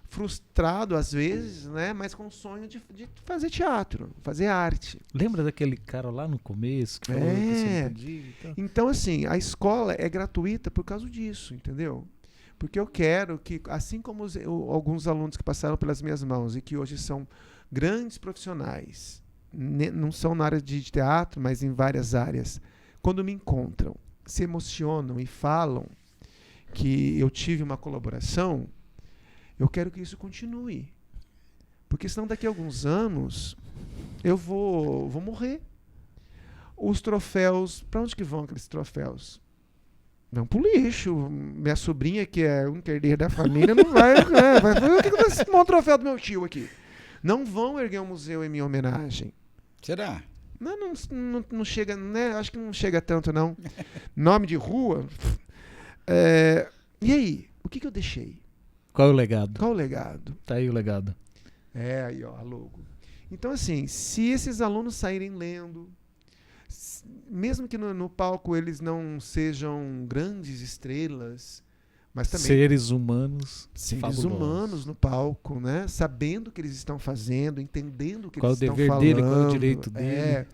frustrado às vezes, né? Mas com o sonho de fazer teatro, fazer arte. Lembra daquele cara lá no começo que falou que você não podia? Então, assim, a escola é gratuita por causa disso, entendeu? Porque eu quero que, assim como alguns alunos que passaram pelas minhas mãos e que hoje são grandes profissionais, não são na área de teatro, mas em várias áreas, quando me encontram, se emocionam e falam que eu tive uma colaboração, eu quero que isso continue. Porque senão daqui a alguns anos eu vou morrer. Os troféus, para onde que vão aqueles troféus? Vão pro lixo. Minha sobrinha, que é um herdeiro da família, não vai. O que você tomou um troféu do meu tio aqui? Não vão erguer um museu em minha homenagem. Será? Não chega, né? Acho que não chega tanto, não. Nome de rua. E aí? O que eu deixei? Qual é o legado? Tá aí o legado. Aí, ó, a logo. Então, assim, se esses alunos saírem lendo, mesmo que no palco eles não sejam grandes estrelas, mas também seres humanos no palco, né? Sabendo o que eles estão fazendo, entendendo o que eles estão falando. Qual o dever dele, qual é o direito dele.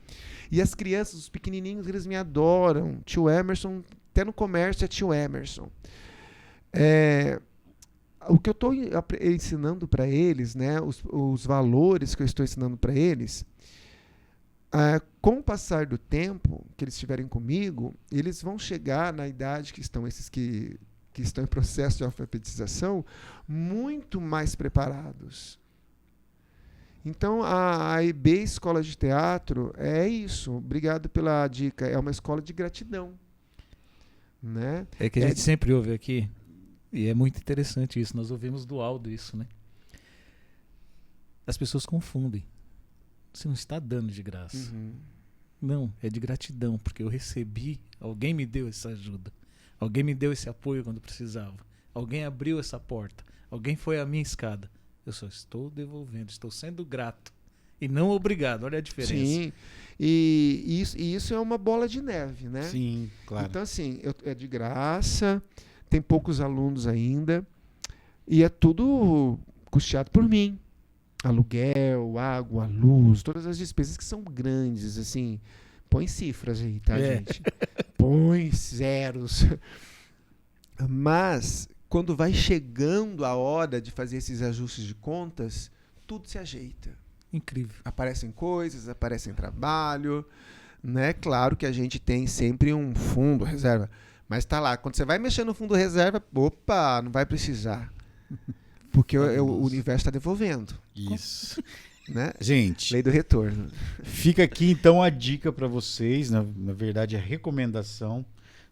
E as crianças, os pequenininhos, eles me adoram. Tio Emerson, até no comércio é tio Emerson. O que eu estou ensinando para eles, né? Os valores que eu estou ensinando para eles, com o passar do tempo que eles estiverem comigo, eles vão chegar na idade que estão esses que estão em processo de alfabetização muito mais preparados. Então, a EB Escola de Teatro é isso. Obrigado pela dica. É uma escola de gratidão. Né? É que a gente sempre ouve aqui E é muito interessante isso. Nós ouvimos do Aldo isso, né? As pessoas confundem. Você não está dando de graça. Uhum. Não, é de gratidão, porque eu recebi, alguém me deu essa ajuda. Alguém me deu esse apoio quando precisava. Alguém abriu essa porta. Alguém foi a minha escada. Eu só estou devolvendo, estou sendo grato. E não obrigado, olha a diferença. Sim, e isso é uma bola de neve, né? Sim, claro. Então, assim, é de graça, tem poucos alunos ainda, e é tudo custeado por mim. Aluguel, água, luz, todas as despesas que são grandes, assim. Põe cifras aí, tá, gente? Põe zeros. Mas, quando vai chegando a hora de fazer esses ajustes de contas, tudo se ajeita. Incrível. Aparecem coisas, aparecem trabalho, né? Claro que a gente tem sempre um fundo reserva, mas tá lá. Quando você vai mexer no fundo reserva, opa, não vai precisar. Porque o universo está devolvendo. Isso. Né? Gente, Lei do retorno. fica aqui então a dica para vocês, na verdade a recomendação,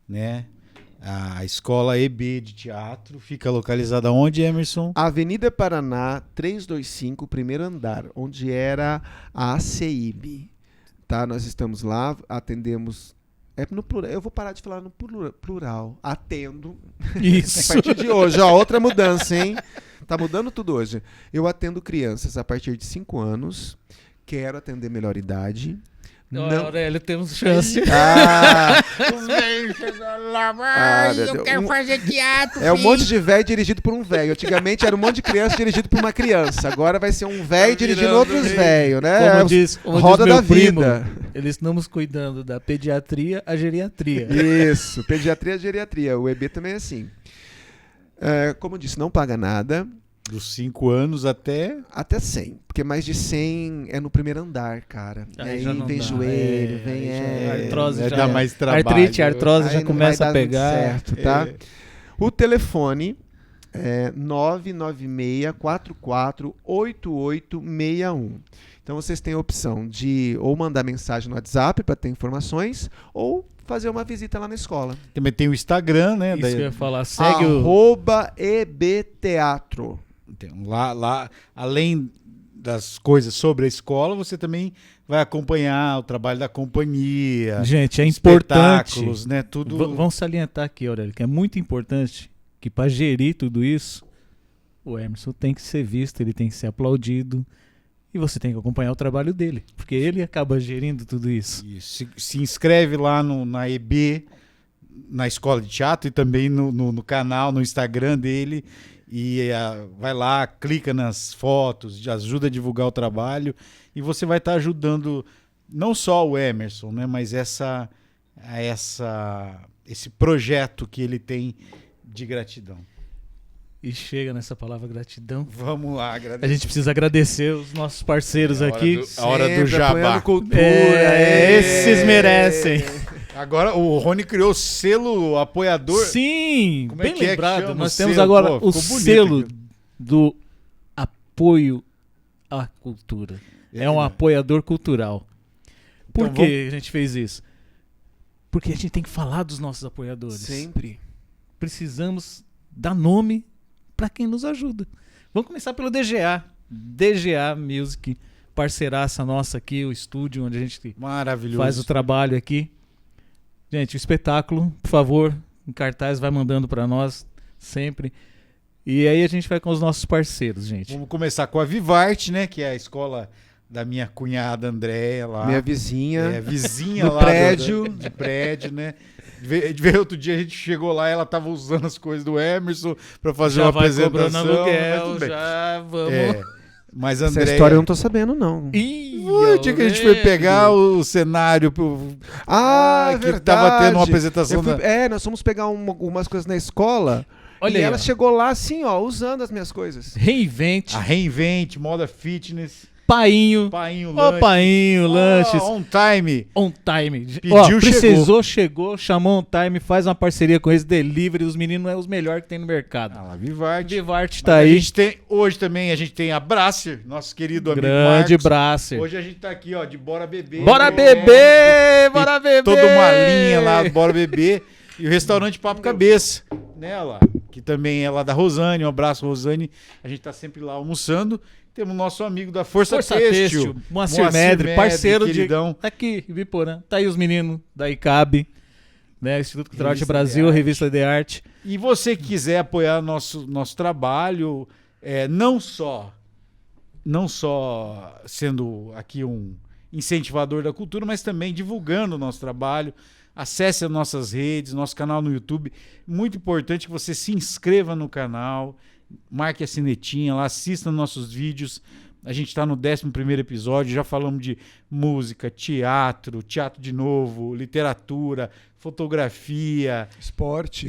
né? A escola EB de teatro fica localizada onde, Emerson? Avenida Paraná, 325, primeiro andar, onde era a ACIB. Tá? Nós estamos lá, atendemos... no plural. Eu vou parar de falar no plural. Atendo. Isso. A partir de hoje, ó, outra mudança, hein? Tá mudando tudo hoje. Eu atendo crianças a partir de 5 anos. Quero atender melhor idade. Não, Aurélio, temos chance. Os velhos chegando lá, eu quero fazer teatro. É um monte de velho dirigido por um velho. Antigamente era um monte de criança dirigido por uma criança. Agora vai ser um velho dirigindo outros velhos, né? Como diz Roda meu da primo, vida. Eles estamos cuidando da pediatria à geriatria. Isso, pediatria e geriatria. O EB também é assim. Como eu disse, não paga nada. Dos 5 anos até 100, porque mais de 100 é no primeiro andar, cara. Aí Aí já não vem dá. joelho, vem artrose dá mais trabalho. Artrose aí já não começa vai a dar muito pegar. certo, tá? O telefone é 996448861. Então vocês têm a opção de ou mandar mensagem no WhatsApp para ter informações ou fazer uma visita lá na escola. Também tem o Instagram, né? Isso que eu ia falar. Segue @ebteatro. Lá, além das coisas sobre a escola, você também vai acompanhar o trabalho da companhia. Gente, é importante. Espetáculos, né? Tudo. Vamos salientar aqui, Aurélio, que é muito importante que para gerir tudo isso, o Emerson tem que ser visto, ele tem que ser aplaudido. E você tem que acompanhar o trabalho dele, porque ele acaba gerindo tudo isso. Se inscreve lá na EB, na escola de teatro, e também no canal, no Instagram dele. E vai lá, clica nas fotos, ajuda a divulgar o trabalho. E você vai estar ajudando não só o Emerson, né, mas esse projeto que ele tem de gratidão. E chega nessa palavra gratidão. Vamos lá, agradecer. A gente precisa agradecer os nossos parceiros aqui. A hora do jabá. Cultura, esses merecem. Agora o Rony criou o selo apoiador. Sim, Como bem que lembrado. chama Nós o temos selo? agora Pô, o ficou bonito selo aqui. do apoio à cultura. É um apoiador cultural. Por Então, que a gente fez isso? Porque a gente tem que falar dos nossos apoiadores. Sempre. Precisamos dar nome para quem nos ajuda. Vamos começar pelo DGA. DGA Music, parceiraça nossa aqui, o estúdio onde a gente Maravilhoso. faz o trabalho aqui. Gente, o espetáculo, por favor, em cartaz, vai mandando para nós sempre. E aí a gente vai com os nossos parceiros, gente. Vamos começar com a Vivarte, né? Que é a escola da minha cunhada Andréia lá. Minha vizinha. Vizinha do lá prédio. de prédio, né? De ver outro dia a gente chegou lá e ela tava usando as coisas do Emerson para fazer uma apresentação. Cobrando mas aluguel, tudo bem. já vamos. Mas Essa Andréia... história eu não tô sabendo, não. O dia que a gente foi pegar o cenário que verdade. tava tendo uma apresentação nós fomos pegar algumas coisas na escola. Olha e aí, ela ó. chegou lá assim, ó, usando as minhas coisas. Reinvente, a Reinvente, Moda Fitness, Painho. Painho Ó, Lanches. Painho, lanches. On Time. On Time. Pediu, precisou, chegou, chamou On Time, faz uma parceria com eles, delivery. Os meninos é os melhores que tem no mercado. Ah lá, Vivarte. Vivarte Mas tá aí. Hoje também a gente tem a Brasser, nosso querido amigo Grande Marcos. Brasser. Hoje a gente tá aqui, ó, de Bora Beber. Bora né? beber! Bora beber! Toda uma linha lá do Bora Beber. E o restaurante Papo Cabeça, né, lá, que também é lá da Rosane. Um abraço, Rosane. A gente tá sempre lá almoçando. Temos o nosso amigo da Força Têxtil, Moacir Medre, parceiro queridão. Tá aqui, Biporã. Tá aí os meninos da ICAB, né? Instituto Cultural Arte Brasil, Revista de Arte. E você que quiser apoiar nosso trabalho, não só sendo aqui um incentivador da cultura, mas também divulgando o nosso trabalho. Acesse as nossas redes, nosso canal no YouTube. Muito importante que você se inscreva no canal, marque a sinetinha lá, assista nossos vídeos. A gente está no 11º episódio, já falamos de música, teatro de novo, literatura, fotografia, esporte.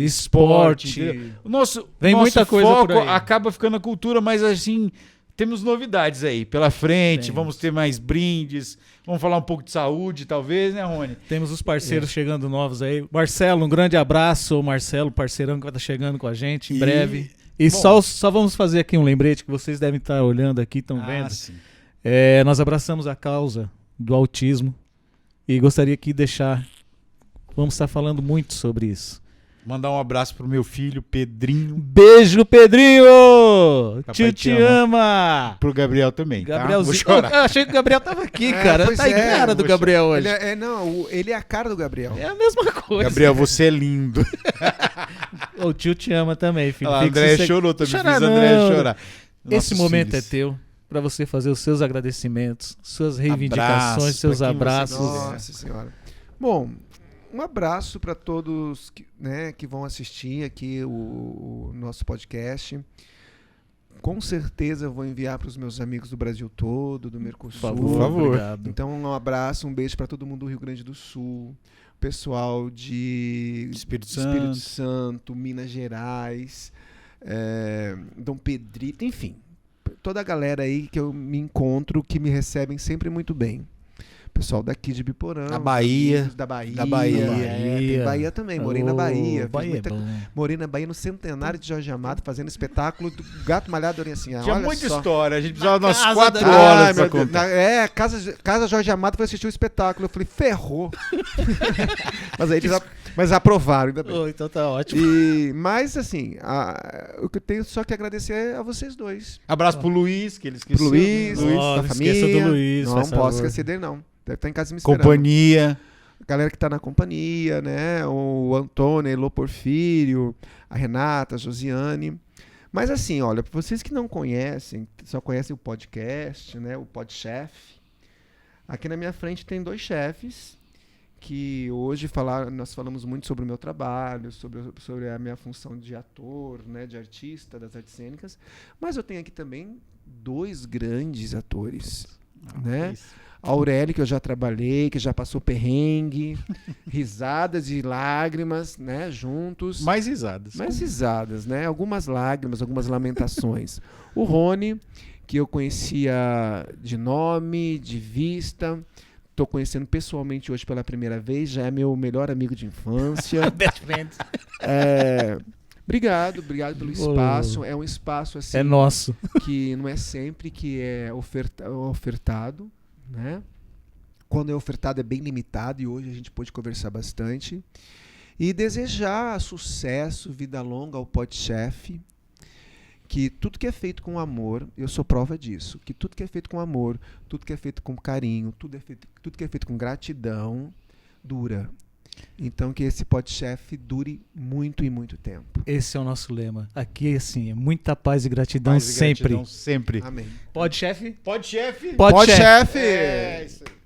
O nosso muita coisa foco por aí. acaba ficando a cultura, mas assim, temos novidades aí pela frente, vamos ter mais brindes, vamos falar um pouco de saúde, talvez, né, Rony? Temos os parceiros chegando novos aí. Marcelo, um grande abraço. O Marcelo, parceirão que vai estar chegando com a gente em breve. E só vamos fazer aqui um lembrete que vocês devem estar olhando aqui, estão vendo. Sim. Nós abraçamos a causa do autismo e gostaria aqui de vamos estar falando muito sobre isso. Mandar um abraço pro meu filho, Pedrinho. Beijo, Pedrinho! Papai Tio te ama! Pro Gabriel também, Gabrielzinho. Tá? Vou chorar. Eu achei que o Gabriel tava aqui, cara. pois Tá aí cara do Gabriel hoje. Ele é a cara do Gabriel. É a mesma coisa. Gabriel, você é lindo. O tio te ama também, filho. A Tem que André ser- chorou também, Chorar fiz a André não. chorar. Esse Nossos momento filhos. é teu pra você fazer os seus agradecimentos, suas reivindicações, Abraço seus pra quem você abraços. quiser. Nossa Senhora. Bom, um abraço para todos que vão assistir aqui o nosso podcast. Com certeza eu vou enviar para os meus amigos do Brasil todo, do Mercosul. Por favor. Obrigado. Então, um abraço, um beijo para todo mundo do Rio Grande do Sul, pessoal de Espírito Santo, Minas Gerais, Dom Pedrito, enfim, toda a galera aí que eu me encontro, que me recebem sempre muito bem. Pessoal daqui de Biporã, Da Bahia. amigos da Bahia. Da Bahia. Tem Bahia também, morei na Bahia. fiz Bahia muita- é bom. Morei na Bahia no centenário de Jorge Amado, fazendo espetáculo do Gato Malhado Orientinha. Tinha Olha muita só. história, a gente precisava de umas casa 4 da- horas Ai, pra meu Deus. contar. Casa Jorge Amado foi assistir o espetáculo. Eu falei, ferrou. Mas aí mas aprovaram, ainda bem. Oh, então tá ótimo. Mas assim, o que eu tenho só que agradecer é a vocês dois. Abraço pro Luiz, que ele esqueceu. Pro Luiz, Luiz, da não esqueça família. do Luiz, Não faz posso favor. esquecer dele, não. Deve estar em casa me esperando. Companhia. A galera que tá na companhia, né? O Antônio, a Elô Porfírio, a Renata, a Josiane. Mas assim, olha, para vocês que não conhecem, só conhecem o podcast, né? O Podchef. Aqui na minha frente tem 2 chefes que hoje nós falamos muito sobre o meu trabalho, sobre a minha função de ator, né, de artista das artes cênicas, mas eu tenho aqui também 2 grandes atores, né? A Aurélia, que eu já trabalhei, que já passou perrengue, risadas e lágrimas, né, juntos. Mais risadas. Mais risadas, né? Algumas lágrimas, algumas lamentações. O Rony, que eu conhecia de nome, de vista, estou conhecendo pessoalmente hoje pela primeira vez, já é meu melhor amigo de infância. Best friends. Obrigado pelo espaço. É um espaço assim É nosso. que não é sempre que é ofertado, né? Quando é ofertado é bem limitado e hoje a gente pôde conversar bastante. E desejar sucesso, vida longa ao Podchef, que tudo que é feito com amor, eu sou prova disso, que tudo que é feito com amor, tudo que é feito com carinho, tudo que é feito com gratidão, dura. Então que esse Podchef dure muito e muito tempo. Esse é o nosso lema. Aqui, assim, é muita paz e gratidão Paz e sempre. gratidão sempre. Amém. Pode, chefe? Pode, chefe. Pode, chefe. Podchef! É, isso aí.